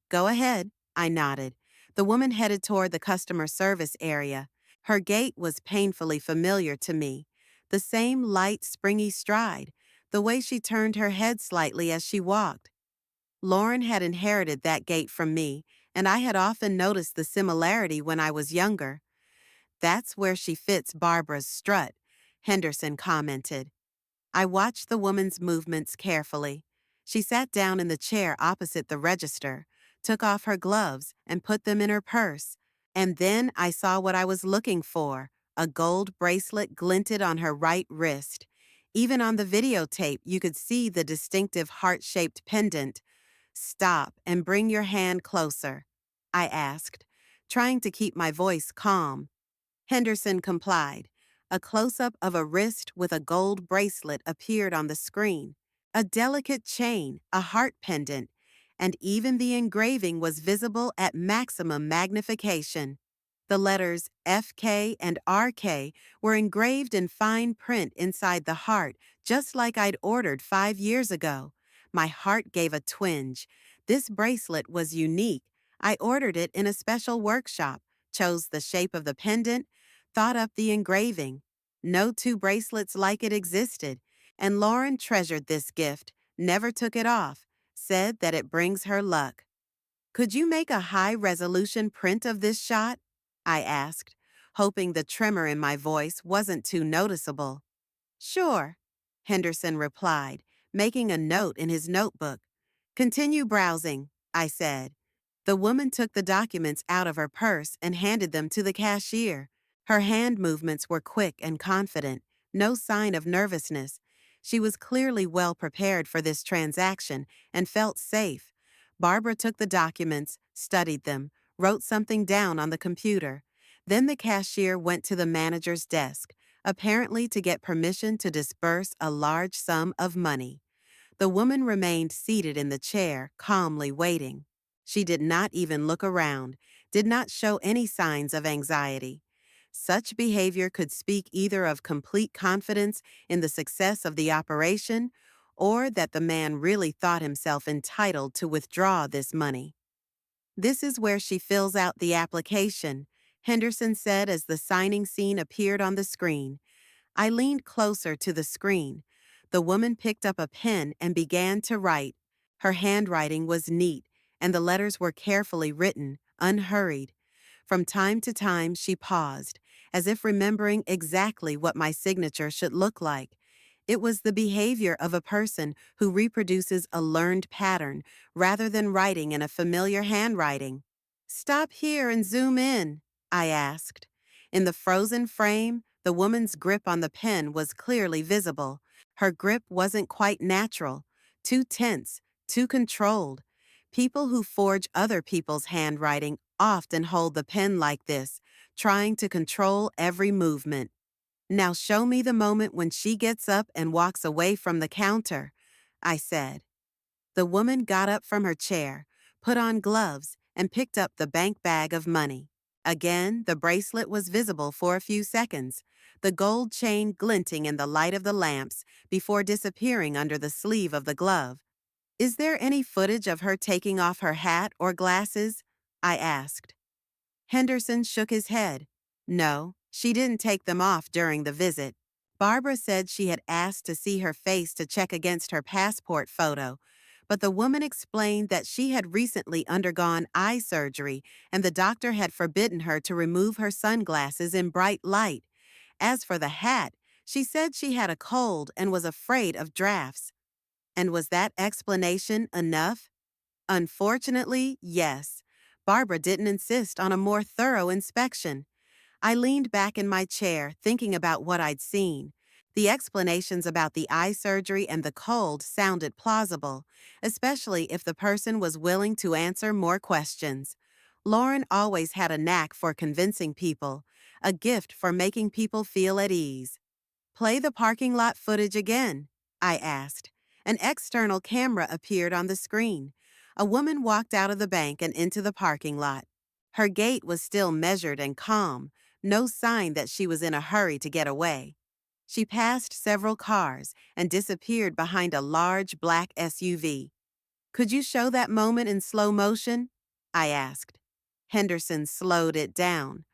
"Go ahead," I nodded. The woman headed toward the customer service area. Her gait was painfully familiar to me. The same light, springy stride, the way she turned her head slightly as she walked. Lauren had inherited that gait from me, and I had often noticed the similarity when I was younger. "That's where she fits Barbara's strut," Henderson commented. I watched the woman's movements carefully. She sat down in the chair opposite the register, took off her gloves, and put them in her purse. And then I saw what I was looking for. A gold bracelet glinted on her right wrist. Even on the videotape, you could see the distinctive heart-shaped pendant. "Stop and bring your hand closer," I asked, trying to keep my voice calm. Henderson complied. A close-up of a wrist with a gold bracelet appeared on the screen. A delicate chain, a heart pendant, and even the engraving was visible at maximum magnification. The letters FK and RK were engraved in fine print inside the heart, just like I'd ordered 5 years ago. My heart gave a twinge. This bracelet was unique. I ordered it in a special workshop, chose the shape of the pendant, thought up the engraving. No two bracelets like it existed, and Lauren treasured this gift, never took it off, said that it brings her luck. "Could you make a high-resolution print of this shot?" I asked, hoping the tremor in my voice wasn't too noticeable. "Sure," Henderson replied, making a note in his notebook. "Continue browsing," I said. The woman took the documents out of her purse and handed them to the cashier. Her hand movements were quick and confident, no sign of nervousness. She was clearly well prepared for this transaction and felt safe. Barbara took the documents, studied them, wrote something down on the computer. Then the cashier went to the manager's desk, apparently to get permission to disburse a large sum of money. The woman remained seated in the chair, calmly waiting. She did not even look around, did not show any signs of anxiety. Such behavior could speak either of complete confidence in the success of the operation or that the man really thought himself entitled to withdraw this money. "This is where she fills out the application," Henderson said as the signing scene appeared on the screen. I leaned closer to the screen. The woman picked up a pen and began to write. Her handwriting was neat, and the letters were carefully written, unhurried. From time to time, she paused, as if remembering exactly what my signature should look like. It was the behavior of a person who reproduces a learned pattern rather than writing in a familiar handwriting. "Stop here and zoom in," I asked. In the frozen frame, the woman's grip on the pen was clearly visible. Her grip wasn't quite natural, too tense, too controlled. People who forge other people's handwriting often hold the pen like this, trying to control every movement. "Now show me the moment when she gets up and walks away from the counter," I said. The woman got up from her chair, put on gloves, and picked up the bank bag of money. Again, the bracelet was visible for a few seconds, the gold chain glinting in the light of the lamps before disappearing under the sleeve of the glove. Is there any footage of her taking off her hat or glasses? I asked. Henderson shook his head. No, she didn't take them off during the visit. Barbara said she had asked to see her face to check against her passport photo, but the woman explained that she had recently undergone eye surgery and the doctor had forbidden her to remove her sunglasses in bright light. As for the hat, she said she had a cold and was afraid of drafts. And was that explanation enough? Unfortunately, yes. Barbara didn't insist on a more thorough inspection. I leaned back in my chair, thinking about what I'd seen. The explanations about the eye surgery and the cold sounded plausible, especially if the person was willing to answer more questions. Lauren always had a knack for convincing people, a gift for making people feel at ease. Play the parking lot footage again, I asked. An external camera appeared on the screen. A woman walked out of the bank and into the parking lot. Her gait was still measured and calm, no sign that she was in a hurry to get away. She passed several cars and disappeared behind a large black SUV. Could you show that moment in slow motion? I asked. Henderson slowed it down.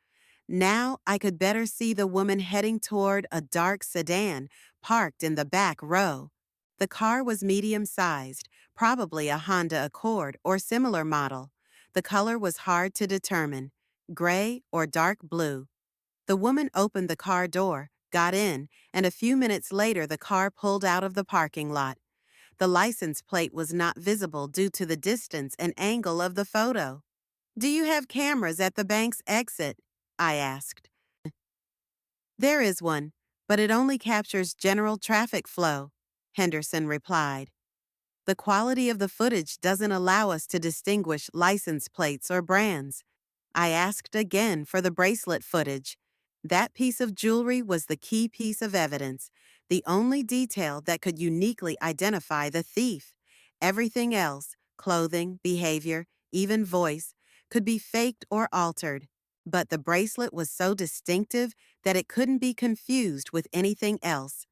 Now I could better see the woman heading toward a dark sedan parked in the back row. The car was medium-sized, probably a Honda Accord or similar model. The color was hard to determine, gray or dark blue. The woman opened the car door, got in, and a few minutes later the car pulled out of the parking lot. The license plate was not visible due to the distance and angle of the photo. Do you have cameras at the bank's exit? I asked. There is one, but it only captures general traffic flow, Henderson replied. The quality of the footage doesn't allow us to distinguish license plates or brands. I asked again for the bracelet footage. That piece of jewelry was the key piece of evidence, the only detail that could uniquely identify the thief. Everything else, clothing, behavior, even voice, could be faked or altered. But the bracelet was so distinctive that it couldn't be confused with anything else.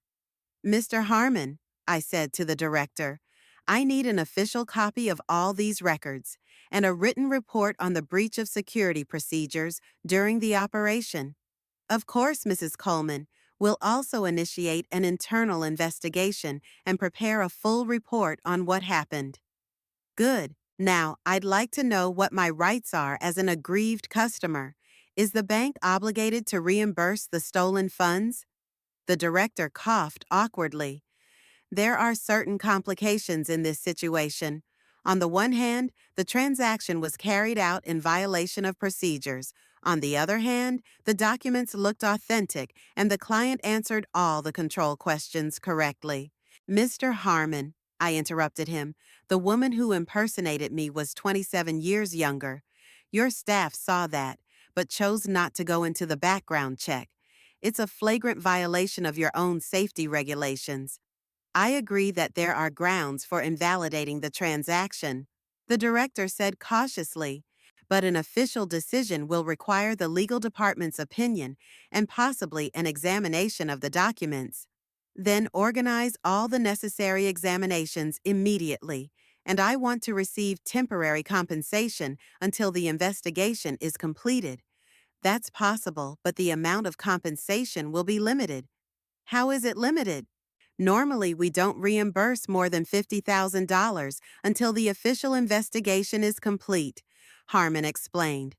Mr. Harmon, I said to the director, I need an official copy of all these records and a written report on the breach of security procedures during the operation. Of course, Mrs. Coleman, we'll also initiate an internal investigation and prepare a full report on what happened. Good. Now, I'd like to know what my rights are as an aggrieved customer. Is the bank obligated to reimburse the stolen funds? The director coughed awkwardly. There are certain complications in this situation. On the one hand, the transaction was carried out in violation of procedures. On the other hand, the documents looked authentic and the client answered all the control questions correctly. Mr. Harmon, I interrupted him, the woman who impersonated me was 27 years younger. Your staff saw that, but chose not to go into the background check. It's a flagrant violation of your own safety regulations. I agree that there are grounds for invalidating the transaction, the director said cautiously, but an official decision will require the legal department's opinion and possibly an examination of the documents. Then organize all the necessary examinations immediately, and I want to receive temporary compensation until the investigation is completed. That's possible, but the amount of compensation will be limited. How is it limited? Normally, we don't reimburse more than $50,000 until the official investigation is complete, Harmon explained.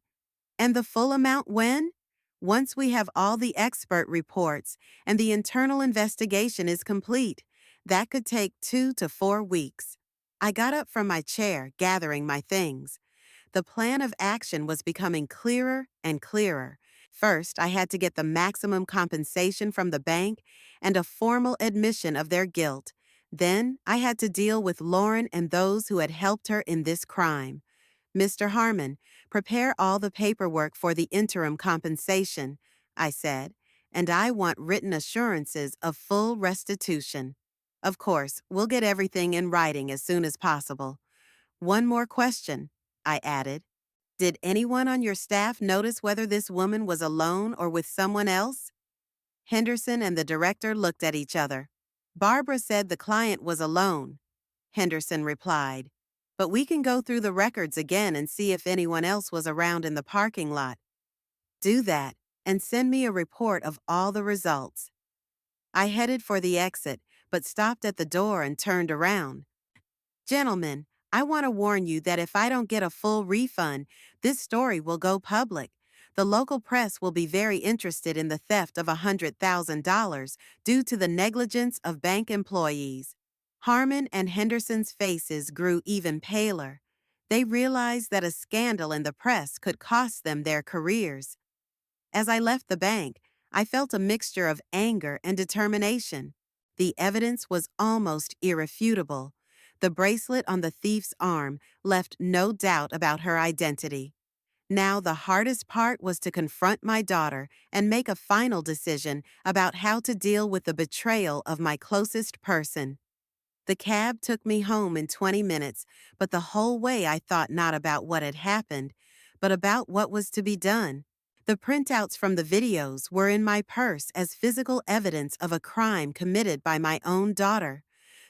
And the full amount when? Once we have all the expert reports and the internal investigation is complete. That could take 2 to 4 weeks. I got up from my chair, gathering my things. The plan of action was becoming clearer and clearer. First, I had to get the maximum compensation from the bank and a formal admission of their guilt. Then, I had to deal with Lauren and those who had helped her in this crime. Mr. Harmon, prepare all the paperwork for the interim compensation, I said, and I want written assurances of full restitution. Of course, we'll get everything in writing as soon as possible. One more question, I added. Did anyone on your staff notice whether this woman was alone or with someone else? Henderson and the director looked at each other. Barbara said the client was alone. Henderson replied. But we can go through the records again and see if anyone else was around in the parking lot. Do that, and send me a report of all the results. I headed for the exit, but stopped at the door and turned around. Gentlemen, I want to warn you that if I don't get a full refund, this story will go public. The local press will be very interested in the theft of $100,000 due to the negligence of bank employees. Harmon and Henderson's faces grew even paler. They realized that a scandal in the press could cost them their careers. As I left the bank, I felt a mixture of anger and determination. The evidence was almost irrefutable. The bracelet on the thief's arm left no doubt about her identity. Now the hardest part was to confront my daughter and make a final decision about how to deal with the betrayal of my closest person. The cab took me home in 20 minutes, but the whole way I thought not about what had happened, but about what was to be done. The printouts from the videos were in my purse as physical evidence of a crime committed by my own daughter.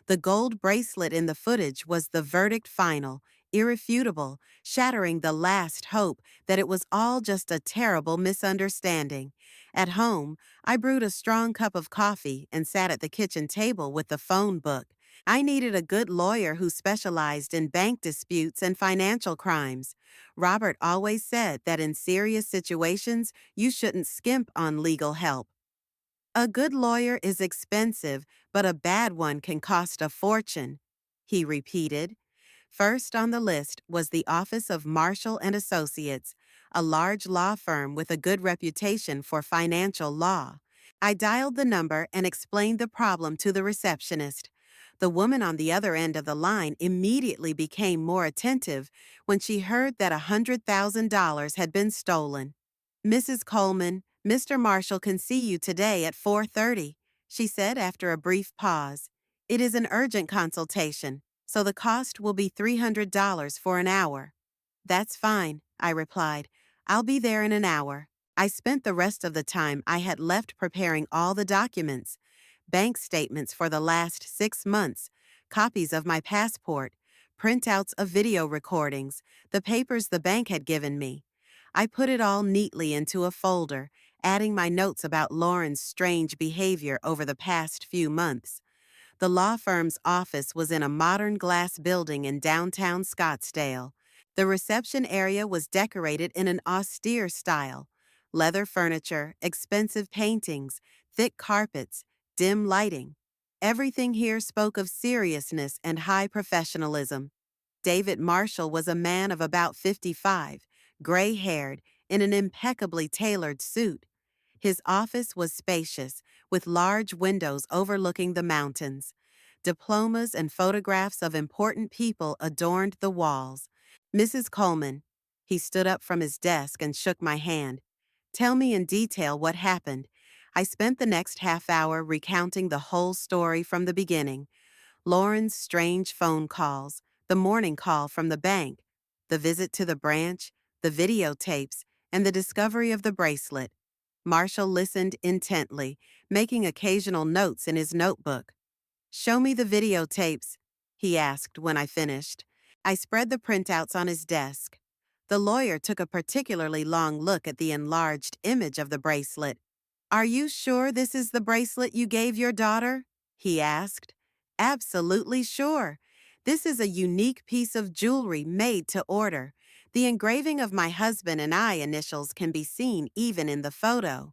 The gold bracelet in the footage was the verdict final, irrefutable, shattering the last hope that it was all just a terrible misunderstanding. At home, I brewed a strong cup of coffee and sat at the kitchen table with the phone book. I needed a good lawyer who specialized in bank disputes and financial crimes. Robert always said that in serious situations, you shouldn't skimp on legal help. A good lawyer is expensive, but a bad one can cost a fortune, he repeated. First on the list was the office of Marshall and Associates, a large law firm with a good reputation for financial law. I dialed the number and explained the problem to the receptionist. The woman on the other end of the line immediately became more attentive when she heard that $100,000 had been stolen. Mrs. Coleman, Mr. Marshall can see you today at 4:30, she said after a brief pause. It is an urgent consultation, so the cost will be $300 for an hour. That's fine, I replied. I'll be there in an hour. I spent the rest of the time I had left preparing all the documents, bank statements for the last 6 months, copies of my passport, printouts of video recordings, the papers the bank had given me. I put it all neatly into a folder, adding my notes about Lauren's strange behavior over the past few months. The law firm's office was in a modern glass building in downtown Scottsdale. The reception area was decorated in an austere style. Leather furniture, expensive paintings, thick carpets, dim lighting. Everything here spoke of seriousness and high professionalism. David Marshall was a man of about 55, gray-haired, in an impeccably tailored suit. His office was spacious, with large windows overlooking the mountains. Diplomas and photographs of important people adorned the walls. Mrs. Coleman, he stood up from his desk and shook my hand. Tell me in detail what happened. I spent the next half hour recounting the whole story from the beginning. Lauren's strange phone calls, the morning call from the bank, the visit to the branch, the videotapes, and the discovery of the bracelet. Marshall listened intently, making occasional notes in his notebook. Show me the videotapes, he asked when I finished. I spread the printouts on his desk. The lawyer took a particularly long look at the enlarged image of the bracelet. Are you sure this is the bracelet you gave your daughter? He asked. Absolutely sure. This is a unique piece of jewelry made to order. The engraving of my husband and I initials can be seen even in the photo.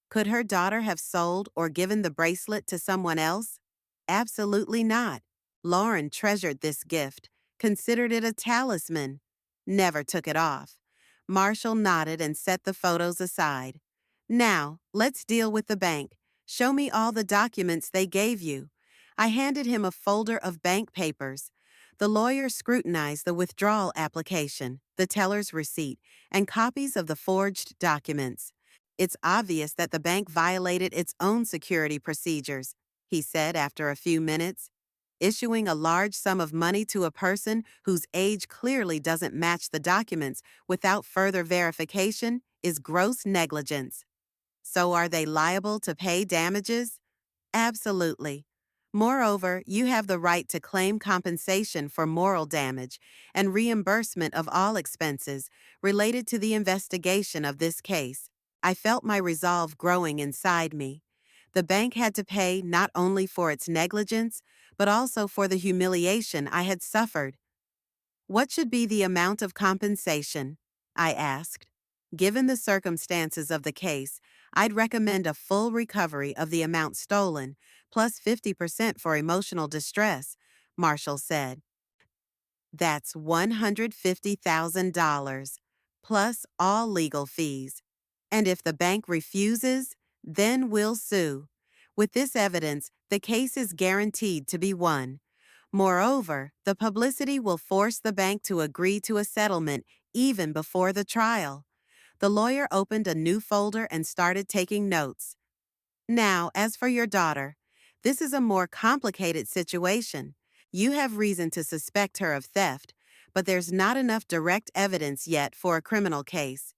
Could her daughter have sold or given the bracelet to someone else? Absolutely not. Lauren treasured this gift, considered it a talisman, never took it off. Marshall nodded and set the photos aside. Now, let's deal with the bank. Show me all the documents they gave you. I handed him a folder of bank papers. The lawyer scrutinized the withdrawal application, the teller's receipt, and copies of the forged documents. It's obvious that the bank violated its own security procedures, he said after a few minutes. Issuing a large sum of money to a person whose age clearly doesn't match the documents without further verification is gross negligence. So are they liable to pay damages? Absolutely. Moreover, you have the right to claim compensation for moral damage and reimbursement of all expenses related to the investigation of this case. I felt my resolve growing inside me. The bank had to pay not only for its negligence, but also for the humiliation I had suffered. What should be the amount of compensation? I asked. Given the circumstances of the case, I'd recommend a full recovery of the amount stolen, plus 50% for emotional distress, Marshall said. That's $150,000, plus all legal fees. And if the bank refuses, then we'll sue. With this evidence, the case is guaranteed to be won. Moreover, the publicity will force the bank to agree to a settlement even before the trial. The lawyer opened a new folder and started taking notes. Now, as for your daughter, this is a more complicated situation. You have reason to suspect her of theft, but there's not enough direct evidence yet for a criminal case.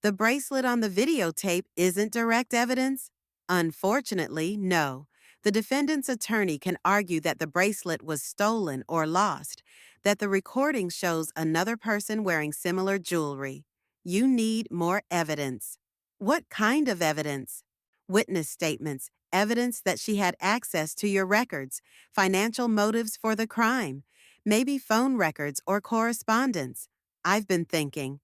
The bracelet on the videotape isn't direct evidence? Unfortunately, no. The defendant's attorney can argue that the bracelet was stolen or lost, that the recording shows another person wearing similar jewelry. You need more evidence. What kind of evidence? Witness statements, evidence that she had access to your records, financial motives for the crime, maybe phone records or correspondence. I've been thinking.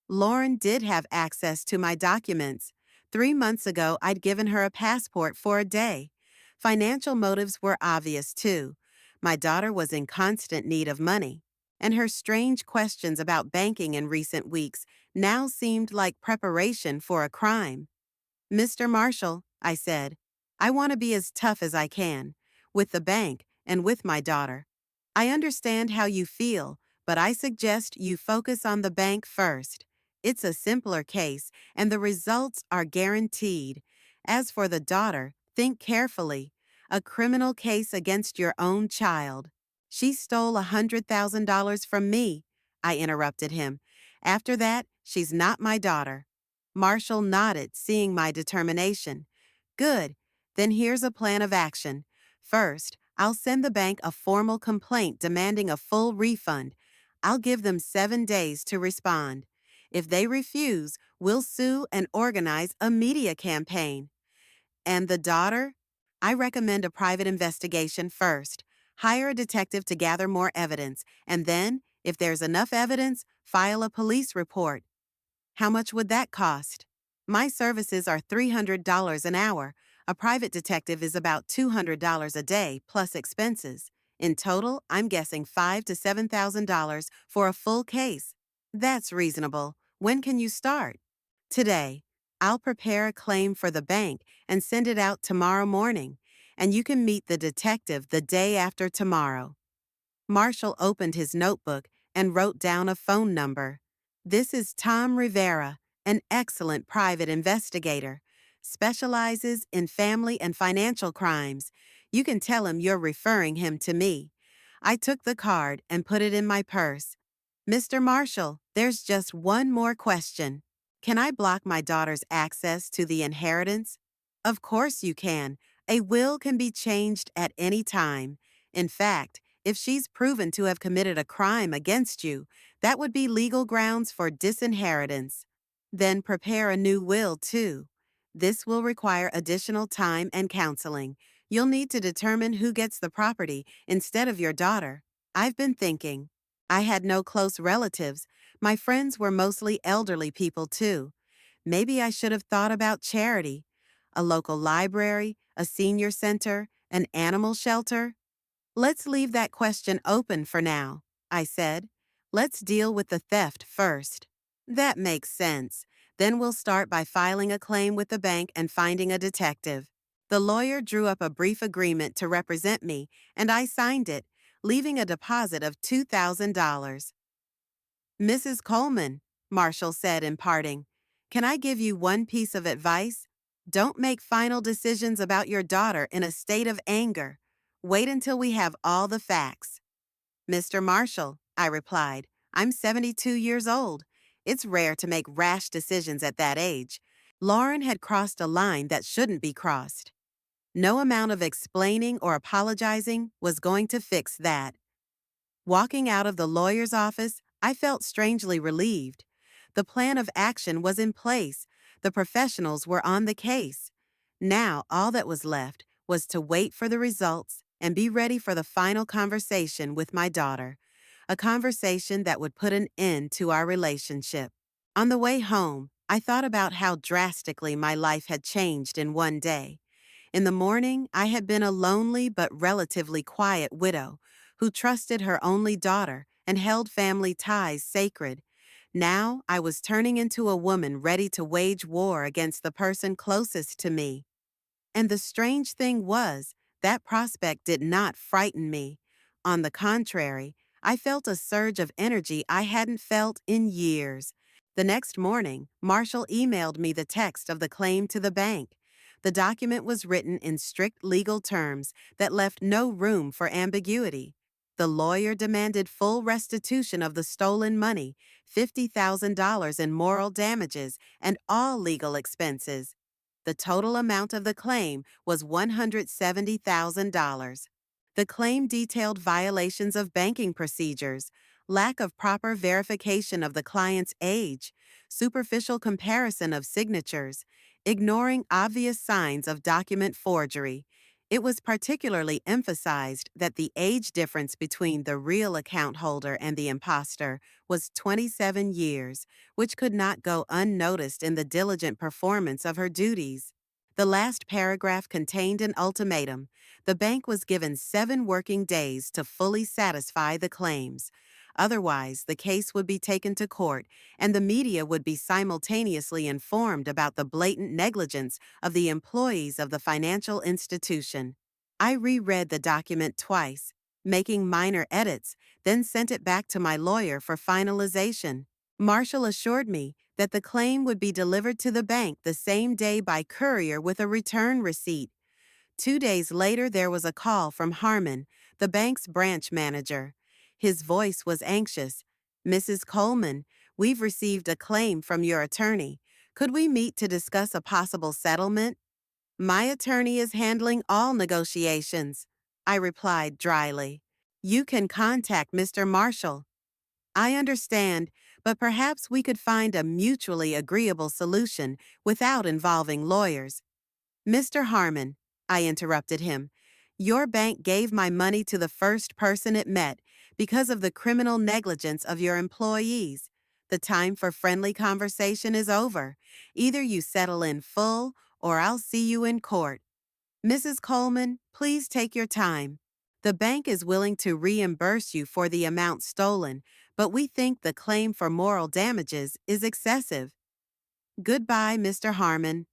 Lauren did have access to my documents. 3 months ago, I'd given her a passport for a day. Financial motives were obvious, too. My daughter was in constant need of money, and her strange questions about banking in recent weeks now seemed like preparation for a crime. Mr. Marshall, I said, I want to be as tough as I can, with the bank and with my daughter. I understand how you feel, but I suggest you focus on the bank first. It's a simpler case, and the results are guaranteed. As for the daughter, think carefully. A criminal case against your own child. She stole $100,000 from me, I interrupted him. After that, she's not my daughter. Marshall nodded, seeing my determination. Good. Then here's a plan of action. First, I'll send the bank a formal complaint demanding a full refund. I'll give them 7 days to respond. If they refuse, we'll sue and organize a media campaign. And the daughter? I recommend a private investigation first. Hire a detective to gather more evidence, and then, if there's enough evidence, file a police report. How much would that cost? My services are $300 an hour. A private detective is about $200 a day, plus expenses. In total, I'm guessing $5,000 to $7,000 for a full case. That's reasonable. When can you start? Today. I'll prepare a claim for the bank and send it out tomorrow morning, and you can meet the detective the day after tomorrow. Marshall opened his notebook and wrote down a phone number. This is Tom Rivera, an excellent private investigator. Specializes in family and financial crimes. You can tell him you're referring him to me. I took the card and put it in my purse. Mr. Marshall, there's just one more question. Can I block my daughter's access to the inheritance? Of course you can. A will can be changed at any time. In fact, if she's proven to have committed a crime against you, that would be legal grounds for disinheritance. Then prepare a new will, too. This will require additional time and counseling. You'll need to determine who gets the property instead of your daughter. I've been thinking. I had no close relatives. My friends were mostly elderly people, too. Maybe I should have thought about charity. A local library, a senior center, an animal shelter. Let's leave that question open for now, I said. Let's deal with the theft first. That makes sense. Then we'll start by filing a claim with the bank and finding a detective. The lawyer drew up a brief agreement to represent me, and I signed it, leaving a deposit of $2,000. Mrs. Coleman, Marshall said in parting, can I give you one piece of advice? Don't make final decisions about your daughter in a state of anger. Wait until we have all the facts. Mr. Marshall, I replied, I'm 72 years old. It's rare to make rash decisions at that age. Lauren had crossed a line that shouldn't be crossed. No amount of explaining or apologizing was going to fix that. Walking out of the lawyer's office, I felt strangely relieved. The plan of action was in place. The professionals were on the case. Now, all that was left was to wait for the results and be ready for the final conversation with my daughter, a conversation that would put an end to our relationship. On the way home, I thought about how drastically my life had changed in one day. In the morning, I had been a lonely but relatively quiet widow who trusted her only daughter and held family ties sacred. Now I was turning into a woman ready to wage war against the person closest to me. And the strange thing was, that prospect did not frighten me. On the contrary, I felt a surge of energy I hadn't felt in years. The next morning, Marshall emailed me the text of the claim to the bank. The document was written in strict legal terms that left no room for ambiguity. The lawyer demanded full restitution of the stolen money, $50,000 in moral damages, and all legal expenses. The total amount of the claim was $170,000. The claim detailed violations of banking procedures, lack of proper verification of the client's age, superficial comparison of signatures, ignoring obvious signs of document forgery. It was particularly emphasized that the age difference between the real account holder and the imposter was 27 years, which could not go unnoticed in the diligent performance of her duties. The last paragraph contained an ultimatum. The bank was given 7 working days to fully satisfy the claims. Otherwise, the case would be taken to court, and the media would be simultaneously informed about the blatant negligence of the employees of the financial institution. I reread the document twice, making minor edits, then sent it back to my lawyer for finalization. Marshall assured me that the claim would be delivered to the bank the same day by courier with a return receipt. 2 days later, there was a call from Harmon, the bank's branch manager. His voice was anxious. "Mrs. Coleman, we've received a claim from your attorney. Could we meet to discuss a possible settlement?" "My attorney is handling all negotiations," I replied dryly. "You can contact Mr. Marshall." "I understand, but perhaps we could find a mutually agreeable solution without involving lawyers." "Mr. Harmon," I interrupted him, "your bank gave my money to the first person it met because of the criminal negligence of your employees. The time for friendly conversation is over. Either you settle in full or I'll see you in court. Mrs. Coleman, please take your time. The bank is willing to reimburse you for the amount stolen, but we think the claim for moral damages is excessive. Goodbye, Mr. Harmon."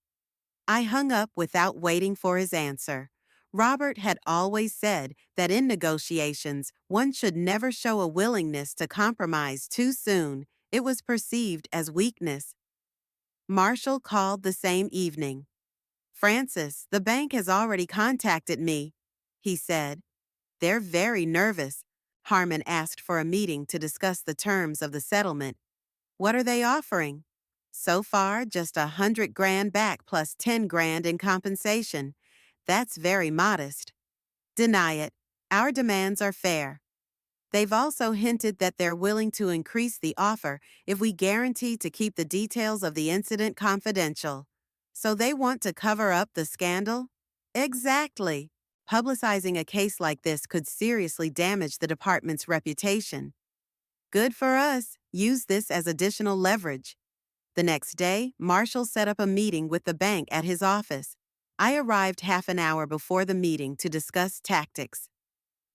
I hung up without waiting for his answer. Robert had always said that in negotiations, one should never show a willingness to compromise too soon. It was perceived as weakness. Marshall called the same evening. "Francis, the bank has already contacted me," he said. "They're very nervous." Harmon asked for a meeting to discuss the terms of the settlement. "What are they offering?" "So far, just 100 grand back plus 10 grand in compensation. That's very modest." "Deny it. Our demands are fair." They've also hinted that they're willing to increase the offer if we guarantee to keep the details of the incident confidential. So they want to cover up the scandal? Exactly. Publicizing a case like this could seriously damage the department's reputation. Good for us. Use this as additional leverage. The next day, Marshall set up a meeting with the bank at his office. I arrived half an hour before the meeting to discuss tactics.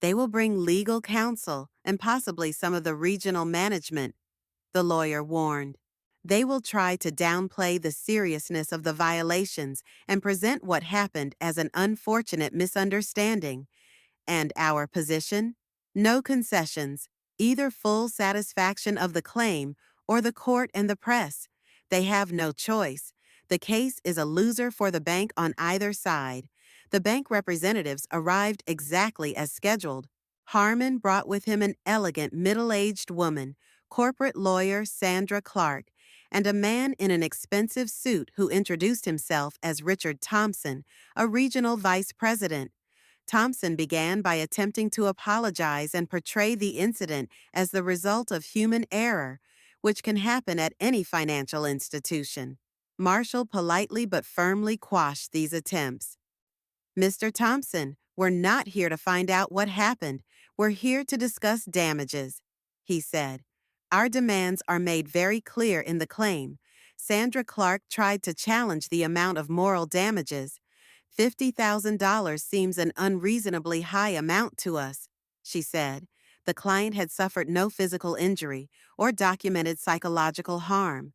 "They will bring legal counsel and possibly some of the regional management," the lawyer warned. "They will try to downplay the seriousness of the violations and present what happened as an unfortunate misunderstanding. And our position? No concessions, either full satisfaction of the claim or the court and the press. They have no choice. The case is a loser for the bank on either side." The bank representatives arrived exactly as scheduled. Harmon brought with him an elegant middle-aged woman, corporate lawyer Sandra Clark, and a man in an expensive suit who introduced himself as Richard Thompson, a regional vice president. Thompson began by attempting to apologize and portray the incident as the result of human error, which can happen at any financial institution. Marshall politely but firmly quashed these attempts. Mr. Thompson, we're not here to find out what happened. We're here to discuss damages, he said. Our demands are made very clear in the claim. Sandra Clark tried to challenge the amount of moral damages. $50,000 seems an unreasonably high amount to us, she said. The client had suffered no physical injury or documented psychological harm.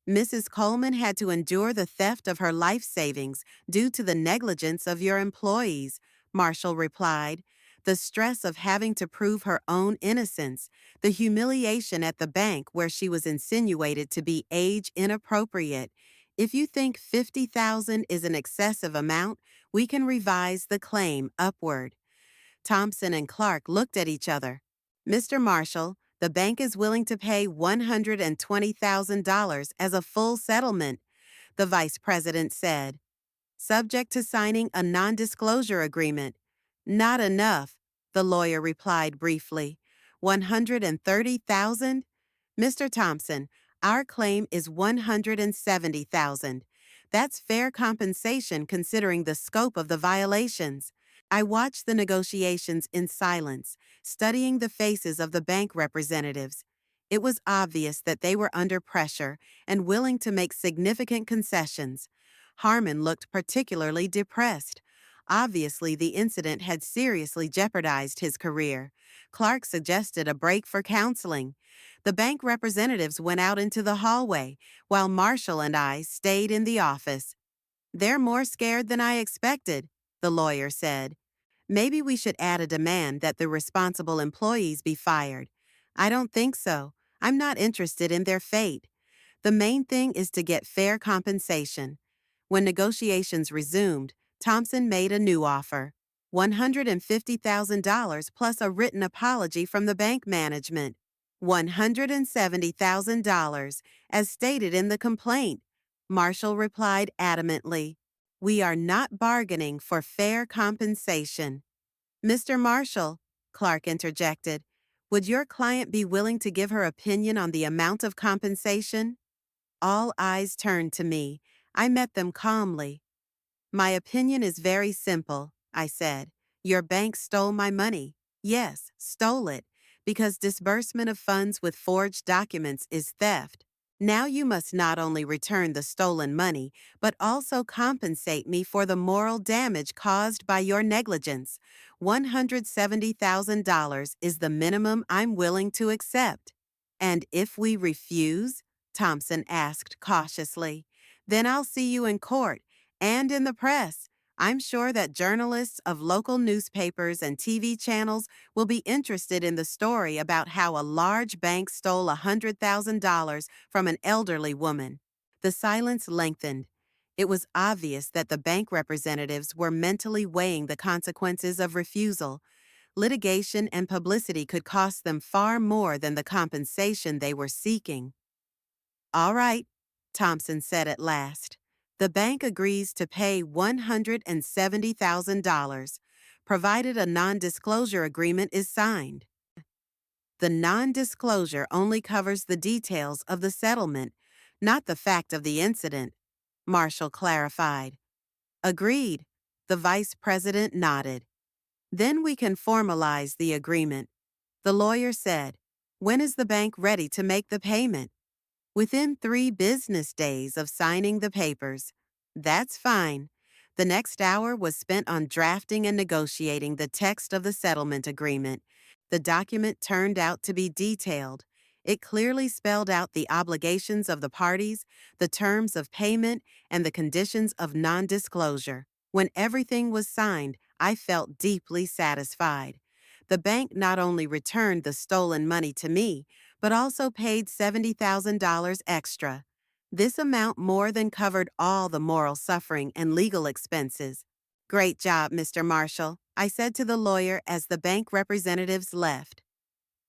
Mrs. Coleman had to endure the theft of her life savings due to the negligence of your employees, Marshall replied. The stress of having to prove her own innocence, the humiliation at the bank where she was insinuated to be age inappropriate. If you think $50,000 is an excessive amount, we can revise the claim upward. Thompson and Clark looked at each other. Mr. Marshall, the bank is willing to pay $120,000 as a full settlement, the vice president said, subject to signing a non-disclosure agreement. Not enough, the lawyer replied briefly. $130,000? Mr. Thompson, our claim is $170,000. That's fair compensation considering the scope of the violations. I watched the negotiations in silence, studying the faces of the bank representatives. It was obvious that they were under pressure and willing to make significant concessions. Harmon looked particularly depressed. Obviously, the incident had seriously jeopardized his career. Clark suggested a break for counseling. The bank representatives went out into the hallway, while Marshall and I stayed in the office. They're more scared than I expected, the lawyer said. Maybe we should add a demand that the responsible employees be fired. I don't think so. I'm not interested in their fate. The main thing is to get fair compensation. When negotiations resumed, Thompson made a new offer. $150,000 plus a written apology from the bank management. $170,000, as stated in the complaint, Marshall replied adamantly. We are not bargaining for fair compensation. Mr. Marshall, Clark interjected, would your client be willing to give her opinion on the amount of compensation? All eyes turned to me. I met them calmly. My opinion is very simple, I said. Your bank stole my money. Yes, stole it, because disbursement of funds with forged documents is theft. Now you must not only return the stolen money, but also compensate me for the moral damage caused by your negligence. $170,000 is the minimum I'm willing to accept. And if we refuse? Thompson asked cautiously. Then I'll see you in court and in the press. I'm sure that journalists of local newspapers and TV channels will be interested in the story about how a large bank stole $100,000 from an elderly woman. The silence lengthened. It was obvious that the bank representatives were mentally weighing the consequences of refusal. Litigation and publicity could cost them far more than the compensation they were seeking. All right, Thompson said at last. The bank agrees to pay $170,000, provided a non-disclosure agreement is signed. The non-disclosure only covers the details of the settlement, not the fact of the incident, Marshall clarified. Agreed, the vice president nodded. Then we can formalize the agreement. The lawyer said, when is the bank ready to make the payment? Within 3 business days of signing the papers. That's fine. The next hour was spent on drafting and negotiating the text of the settlement agreement. The document turned out to be detailed. It clearly spelled out the obligations of the parties, the terms of payment, and the conditions of non-disclosure. When everything was signed, I felt deeply satisfied. The bank not only returned the stolen money to me, but also paid $70,000 extra. This amount more than covered all the moral suffering and legal expenses. Great job, Mr. Marshall, I said to the lawyer as the bank representatives left.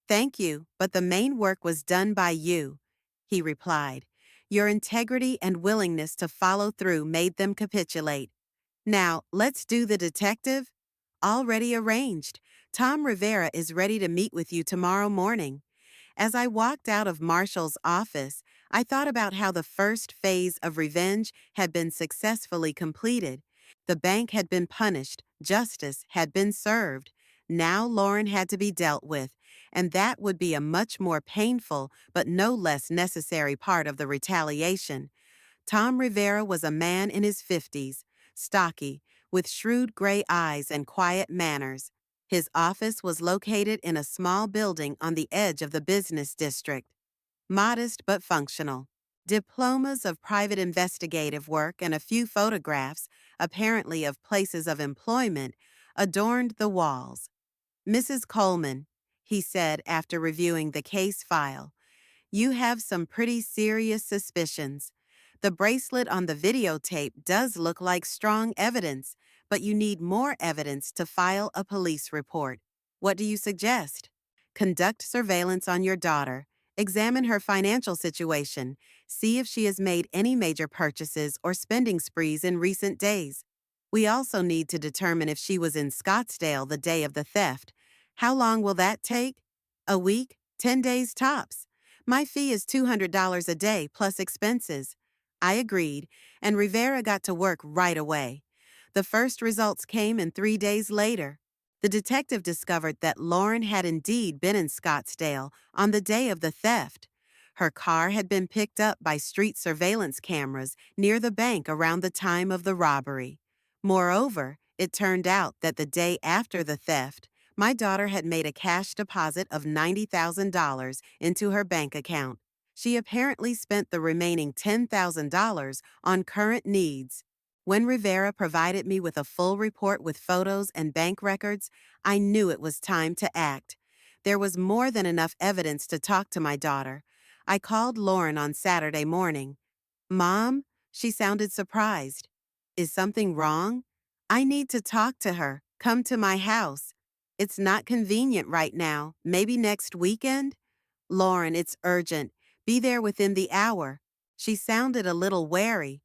Thank you, but the main work was done by you. he replied. Your integrity and willingness to follow through made them capitulate. Now, let's do the detective. Already arranged. Tom Rivera is ready to meet with you tomorrow morning. As I walked out of Marshall's office, I thought about how the first phase of revenge had been successfully completed. The bank had been punished, justice had been served. Now Lauren had to be dealt with, and that would be a much more painful but no less necessary part of the retaliation. Tom Rivera was a man in his 50s, stocky, with shrewd gray eyes and quiet manners. His office was located in a small building on the edge of the business district. Modest but functional. Diplomas of private investigative work and a few photographs, apparently of places of employment, adorned the walls. Mrs. Coleman, he said after reviewing the case file, you have some pretty serious suspicions. The bracelet on the videotape does look like strong evidence, but you need more evidence to file a police report. What do you suggest? Conduct surveillance on your daughter. Examine her financial situation. See if she has made any major purchases or spending sprees in recent days. We also need to determine if she was in Scottsdale the day of the theft. How long will that take? A week? 10 days tops. My fee is $200 a day plus expenses. I agreed, and Rivera got to work right away. The first results came in 3 days later. The detective discovered that Lauren had indeed been in Scottsdale on the day of the theft. Her car had been picked up by street surveillance cameras near the bank around the time of the robbery. Moreover, it turned out that the day after the theft, my daughter had made a cash deposit of $90,000 into her bank account. She apparently spent the remaining $10,000 on current needs. When Rivera provided me with a full report with photos and bank records, I knew it was time to act. There was more than enough evidence to talk to my daughter. I called Lauren on Saturday morning. Mom? She sounded surprised. Is something wrong? I need to talk to her. Come to my house. It's not convenient right now. Maybe next weekend? Lauren, it's urgent. Be there within the hour. She sounded a little wary.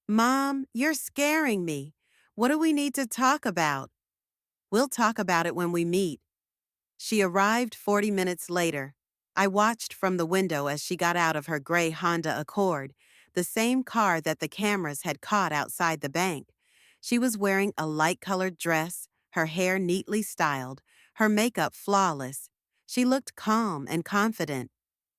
Mom, you're scaring me. What do we need to talk about? We'll talk about it when we meet. She arrived 40 minutes later. I watched from the window as she got out of her gray Honda Accord, the same car that the cameras had caught outside the bank. She was wearing a light-colored dress, her hair neatly styled, her makeup flawless. She looked calm and confident.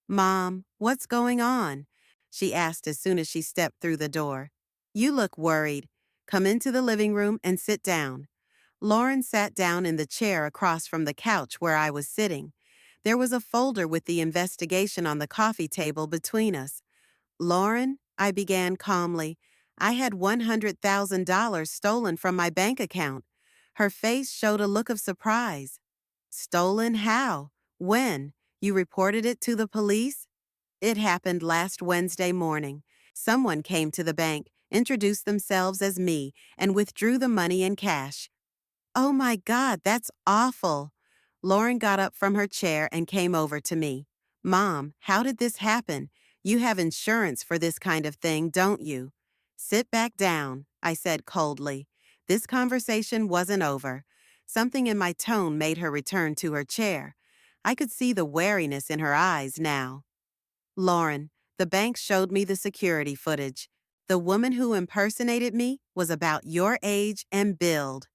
Mom, what's going on? She asked as soon as she stepped through the door. You look worried. Come into the living room and sit down. Lauren sat down in the chair across from the couch where I was sitting. There was a folder with the investigation on the coffee table between us. Lauren, I began calmly, I had $100,000 stolen from my bank account. Her face showed a look of surprise. Stolen how? When? You reported it to the police? It happened last Wednesday morning. Someone came to the bank, introduced themselves as me, and withdrew the money in cash. Oh my God, that's awful. Lauren got up from her chair and came over to me. Mom, how did this happen? You have insurance for this kind of thing, don't you? Sit back down, I said coldly. This conversation wasn't over. Something in my tone made her return to her chair. I could see the wariness in her eyes now. Lauren, the bank showed me the security footage. The woman who impersonated me was about your age and build.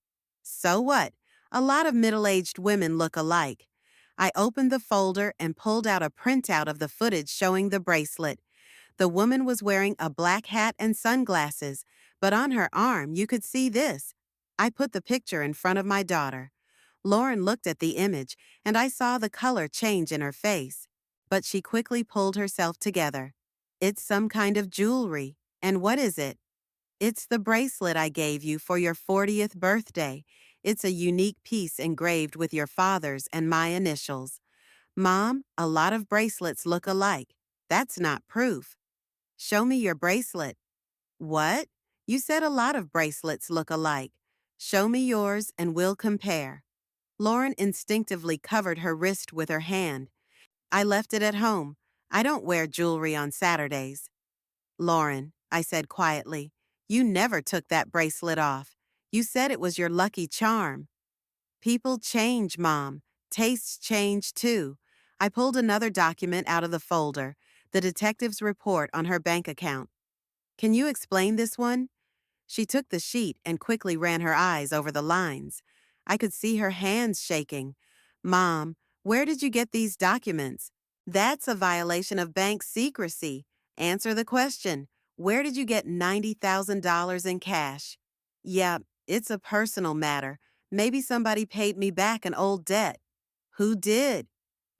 So what? A lot of middle-aged women look alike. I opened the folder and pulled out a printout of the footage showing the bracelet. The woman was wearing a black hat and sunglasses, but on her arm you could see this. I put the picture in front of my daughter. Lauren looked at the image, and I saw the color change in her face. But she quickly pulled herself together. It's some kind of jewelry. And what is it? It's the bracelet I gave you for your 40th birthday. It's a unique piece engraved with your father's and my initials. Mom, a lot of bracelets look alike. That's not proof. Show me your bracelet. What? You said a lot of bracelets look alike. Show me yours and we'll compare. Lauren instinctively covered her wrist with her hand. I left it at home. I don't wear jewelry on Saturdays. Lauren, I said quietly, you never took that bracelet off. You said it was your lucky charm. People change, Mom. Tastes change too. I pulled another document out of the folder, the detective's report on her bank account. Can you explain this one? She took the sheet and quickly ran her eyes over the lines. I could see her hands shaking. Mom, where did you get these documents? That's a violation of bank secrecy. Answer the question. Where did you get $90,000 in cash? Yeah, it's a personal matter. Maybe somebody paid me back an old debt. Who did?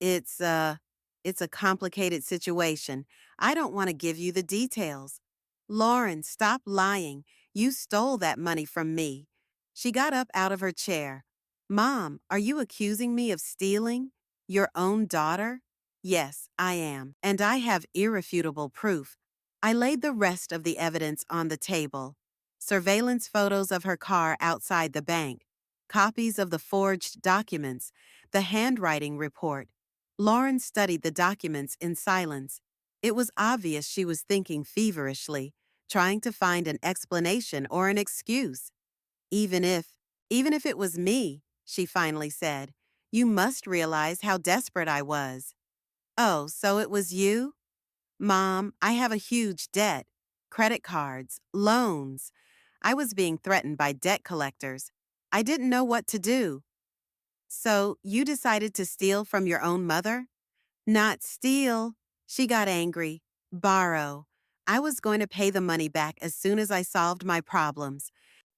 It's, uh, it's a complicated situation. I don't want to give you the details. Lauren, stop lying. You stole that money from me. She got up out of her chair. Mom, are you accusing me of stealing? Your own daughter? Yes, I am, and I have irrefutable proof. I laid the rest of the evidence on the table. Surveillance photos of her car outside the bank, copies of the forged documents, the handwriting report. Lauren studied the documents in silence. It was obvious she was thinking feverishly, trying to find an explanation or an excuse. Even if, even if it was me, she finally said, you must realize how desperate I was. Oh, so it was you? Mom, I have a huge debt. Credit cards, loans. I was being threatened by debt collectors. I didn't know what to do. So, you decided to steal from your own mother? Not steal. She got angry. Borrow. I was going to pay the money back as soon as I solved my problems.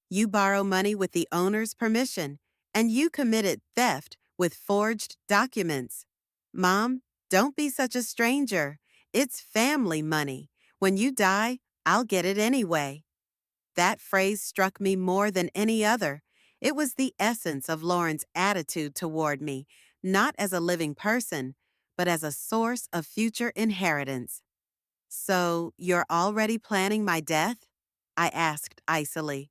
You borrow money with the owner's permission, and you committed theft with forged documents. Mom, don't be such a stranger. It's family money. When you die, I'll get it anyway. That phrase struck me more than any other. It was the essence of Lauren's attitude toward me, not as a living person, but as a source of future inheritance. So, you're already planning my death? I asked icily.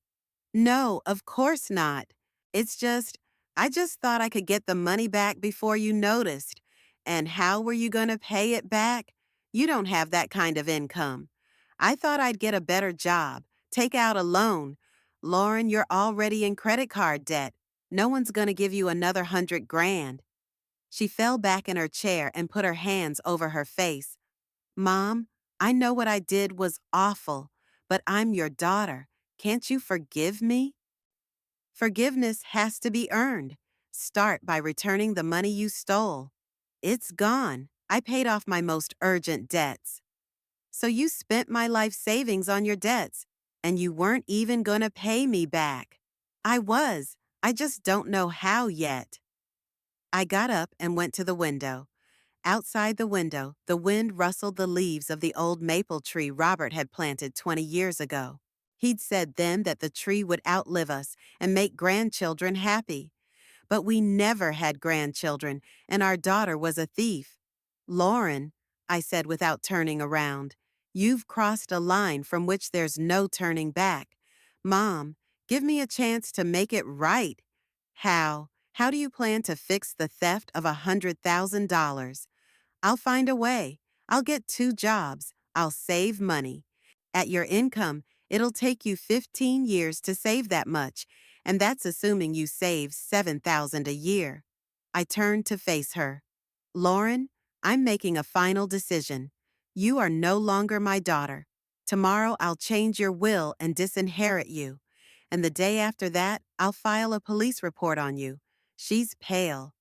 No, of course not. It's just, I just thought I could get the money back before you noticed. And how were you going to pay it back? You don't have that kind of income. I thought I'd get a better job, take out a loan. Lauren, you're already in credit card debt. No one's going to give you another 100 grand. She fell back in her chair and put her hands over her face. Mom, I know what I did was awful, but I'm your daughter. Can't you forgive me? Forgiveness has to be earned. Start by returning the money you stole. It's gone. I paid off my most urgent debts. So you spent my life savings on your debts, and you weren't even gonna pay me back. I was. I just don't know how yet. I got up and went to the window. Outside the window, the wind rustled the leaves of the old maple tree Robert had planted 20 years ago. He'd said then that the tree would outlive us and make grandchildren happy. But we never had grandchildren, and our daughter was a thief. Lauren, I said without turning around, you've crossed a line from which there's no turning back. Mom, give me a chance to make it right. How? How do you plan to fix the theft of $100,000? I'll find a way. I'll get 2 jobs. I'll save money. At your income, it'll take you 15 years to save that much, and that's assuming you save $7,000 a year. I turned to face her. Lauren, I'm making a final decision. You are no longer my daughter. Tomorrow I'll change your will and disinherit you. And the day after that, I'll file a police report on you. She's pale.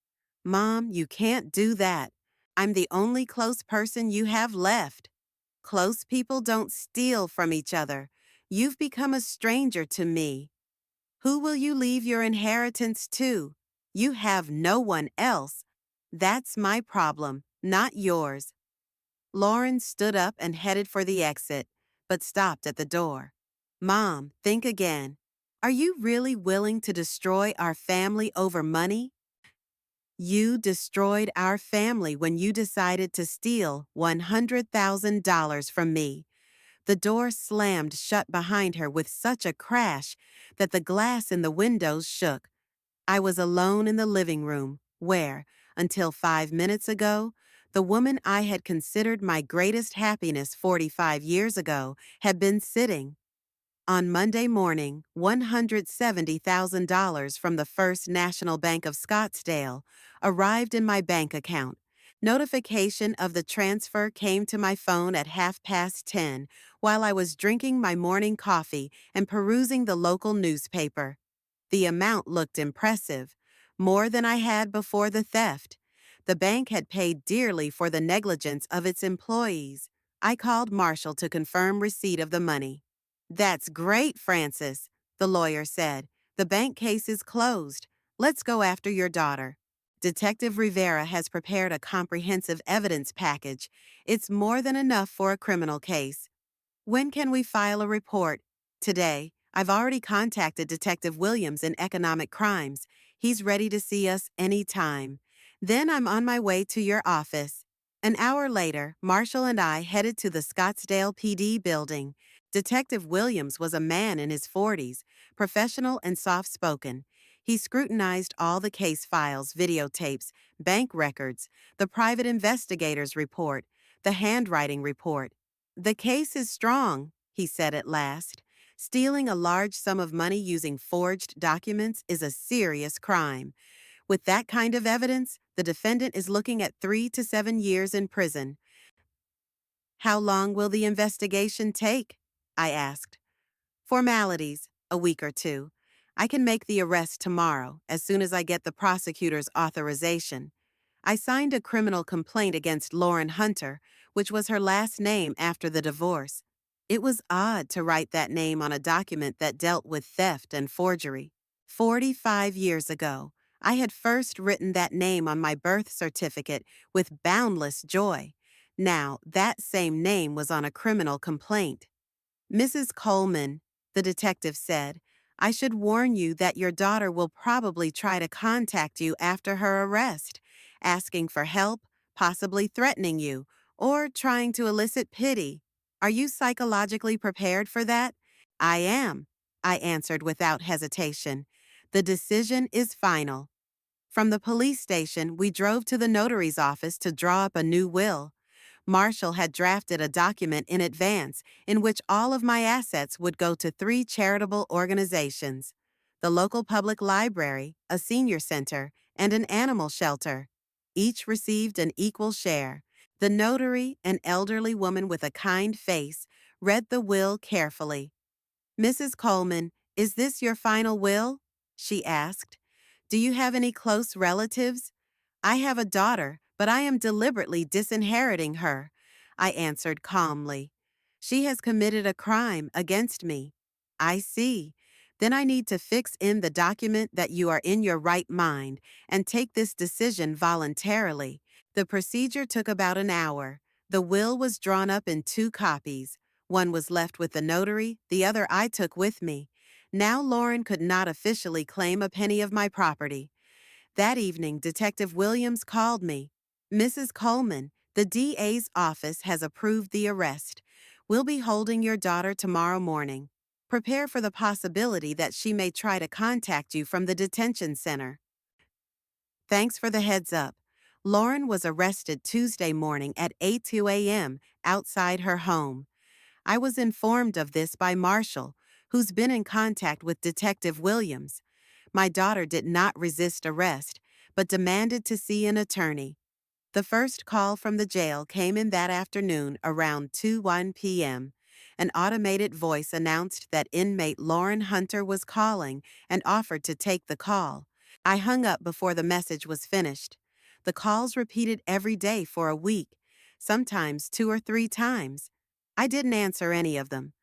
Mom, you can't do that. I'm the only close person you have left. Close people don't steal from each other. You've become a stranger to me. Who will you leave your inheritance to? You have no one else. That's my problem, not yours. Lauren stood up and headed for the exit, but stopped at the door. Mom, think again. Are you really willing to destroy our family over money? You destroyed our family when you decided to steal $100,000 from me. The door slammed shut behind her with such a crash that the glass in the windows shook. I was alone in the living room, where, until 5 minutes ago, The woman I had considered my greatest happiness 45 years ago had been sitting. On Monday morning, $170,000 from the First National Bank of Scottsdale arrived in my bank account. Notification of the transfer came to my phone at 10:30 while I was drinking my morning coffee and perusing the local newspaper. The amount looked impressive, more than I had before the theft. The bank had paid dearly for the negligence of its employees. I called Marshall to confirm receipt of the money. "That's great, Francis," the lawyer said. "The bank case is closed. Let's go after your daughter." Detective Rivera has prepared a comprehensive evidence package. It's more than enough for a criminal case. When can we file a report? Today. I've already contacted Detective Williams in economic crimes. He's ready to see us anytime. Then I'm on my way to your office. An hour later, Marshall and I headed to the Scottsdale PD building. Detective Williams was a man in his 40s, professional and soft-spoken. He scrutinized all the case files, videotapes, bank records, the private investigator's report, the handwriting report. "The case is strong," he said at last. "Stealing a large sum of money using forged documents is a serious crime. With that kind of evidence, the defendant is looking at 3 to 7 years in prison." "How long will the investigation take?" I asked. "Formalities, a week or two. I can make the arrest tomorrow, as soon as I get the prosecutor's authorization. I signed a criminal complaint against Lauren Hunter, which was her last name after the divorce. It was odd to write that name on a document that dealt with theft and forgery. 45 years ago, I had first written that name on my birth certificate with boundless joy. Now, that same name was on a criminal complaint. "Mrs. Coleman," the detective said, "I should warn you that your daughter will probably try to contact you after her arrest, asking for help, possibly threatening you, or trying to elicit pity. Are you psychologically prepared for that?" "I am," I answered without hesitation. "The decision is final." From the police station, we drove to the notary's office to draw up a new will. Marshall had drafted a document in advance in which all of my assets would go to 3 charitable organizations: the local public library, a senior center, and an animal shelter. Each received an equal share. The notary, an elderly woman with a kind face, read the will carefully. "Mrs. Coleman, is this your final will?" she asked. "Do you have any close relatives?" "I have a daughter, but I am deliberately disinheriting her," I answered calmly. "She has committed a crime against me." "I see. Then I need to fix in the document that you are in your right mind and take this decision voluntarily." The procedure took about an hour. The will was drawn up in 2 copies. One was left with the notary, the other I took with me. Now Lauren could not officially claim a penny of my property. That evening, Detective Williams called me. "Mrs. Coleman, the DA's office has approved the arrest. We'll be holding your daughter tomorrow morning. Prepare for the possibility that she may try to contact you from the detention center." Thanks for the heads up. Lauren was arrested Tuesday morning at 8:02 a.m. outside her home. I was informed of this by Marshall, who's been in contact with Detective Williams. My daughter did not resist arrest, but demanded to see an attorney. The first call from the jail came in that afternoon around 2:01 p.m. An automated voice announced that inmate Lauren Hunter was calling and offered to take the call. I hung up before the message was finished. The calls repeated every day for a week, sometimes 2 or 3 times. I didn't answer any of them.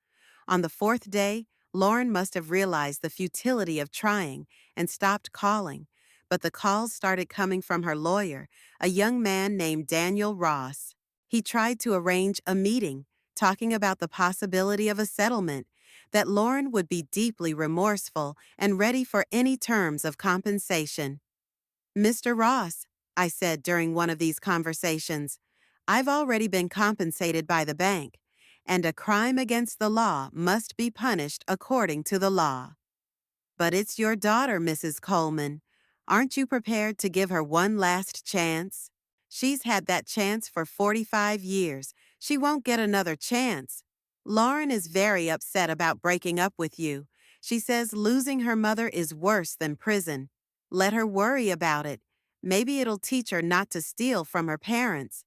On the fourth day, Lauren must have realized the futility of trying and stopped calling, but the calls started coming from her lawyer, a young man named Daniel Ross. He tried to arrange a meeting, talking about the possibility of a settlement, that Lauren would be deeply remorseful and ready for any terms of compensation. "Mr. Ross," I said during one of these conversations, "I've already been compensated by the bank, and a crime against the law must be punished according to the law. But it's your daughter, Mrs. Coleman. Aren't you prepared to give her one last chance?" She's had that chance for 45 years. She won't get another chance. Lauren is very upset about breaking up with you. She says losing her mother is worse than prison. Let her worry about it. Maybe it'll teach her not to steal from her parents.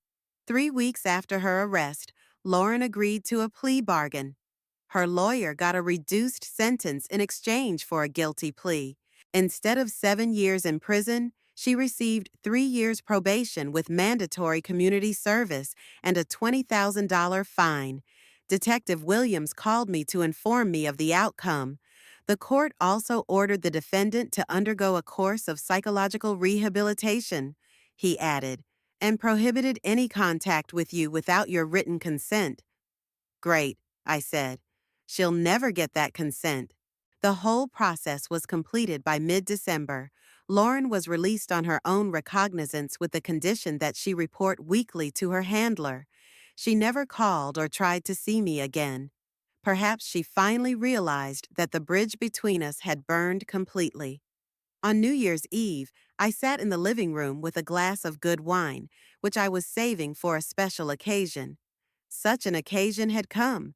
3 weeks after her arrest, Lauren agreed to a plea bargain. Her lawyer got a reduced sentence in exchange for a guilty plea. Instead of 7 years in prison, she received 3 years probation with mandatory community service and a $20,000 fine. Detective Williams called me to inform me of the outcome. The court also ordered the defendant to undergo a course of psychological rehabilitation, he added, and prohibited any contact with you without your written consent. Great, I said. She'll never get that consent. The whole process was completed by mid-December. Lauren was released on her own recognizance with the condition that she report weekly to her handler. She never called or tried to see me again. Perhaps she finally realized that the bridge between us had burned completely. On New Year's Eve, I sat in the living room with a glass of good wine, which I was saving for a special occasion. Such an occasion had come.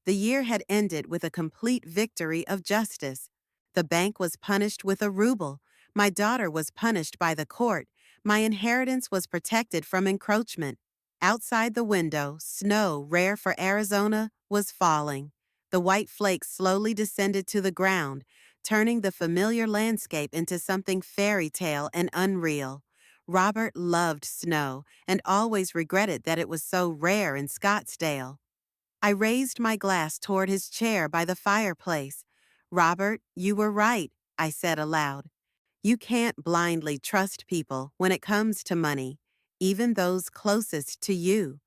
The year had ended with a complete victory of justice. The bank was punished with a ruble. My daughter was punished by the court. My inheritance was protected from encroachment. Outside the window, snow, rare for Arizona, was falling. The white flakes slowly descended to the ground, turning the familiar landscape into something fairy tale and unreal. Robert loved snow and always regretted that it was so rare in Scottsdale. I raised my glass toward his chair by the fireplace. Robert, you were right, I said aloud. You can't blindly trust people when it comes to money, even those closest to you.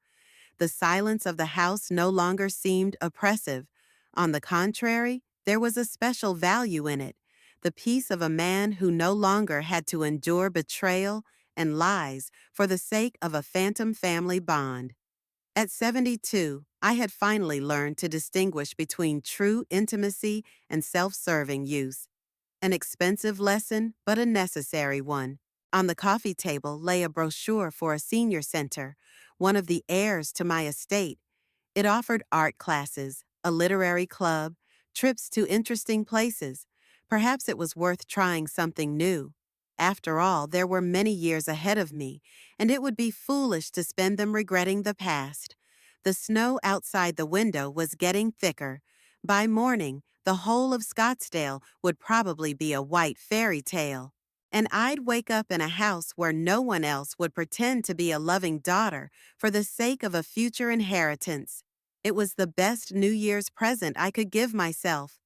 The silence of the house no longer seemed oppressive. On the contrary, there was a special value in it, the peace of a man who no longer had to endure betrayal and lies for the sake of a phantom family bond. At 72, I had finally learned to distinguish between true intimacy and self-serving use. An expensive lesson, but a necessary one. On the coffee table lay a brochure for a senior center, one of the heirs to my estate. It offered art classes, a literary club, trips to interesting places. Perhaps it was worth trying something new. After all, there were many years ahead of me, and it would be foolish to spend them regretting the past. The snow outside the window was getting thicker. By morning, the whole of Scottsdale would probably be a white fairy tale. And I'd wake up in a house where no one else would pretend to be a loving daughter for the sake of a future inheritance. It was the best New Year's present I could give myself.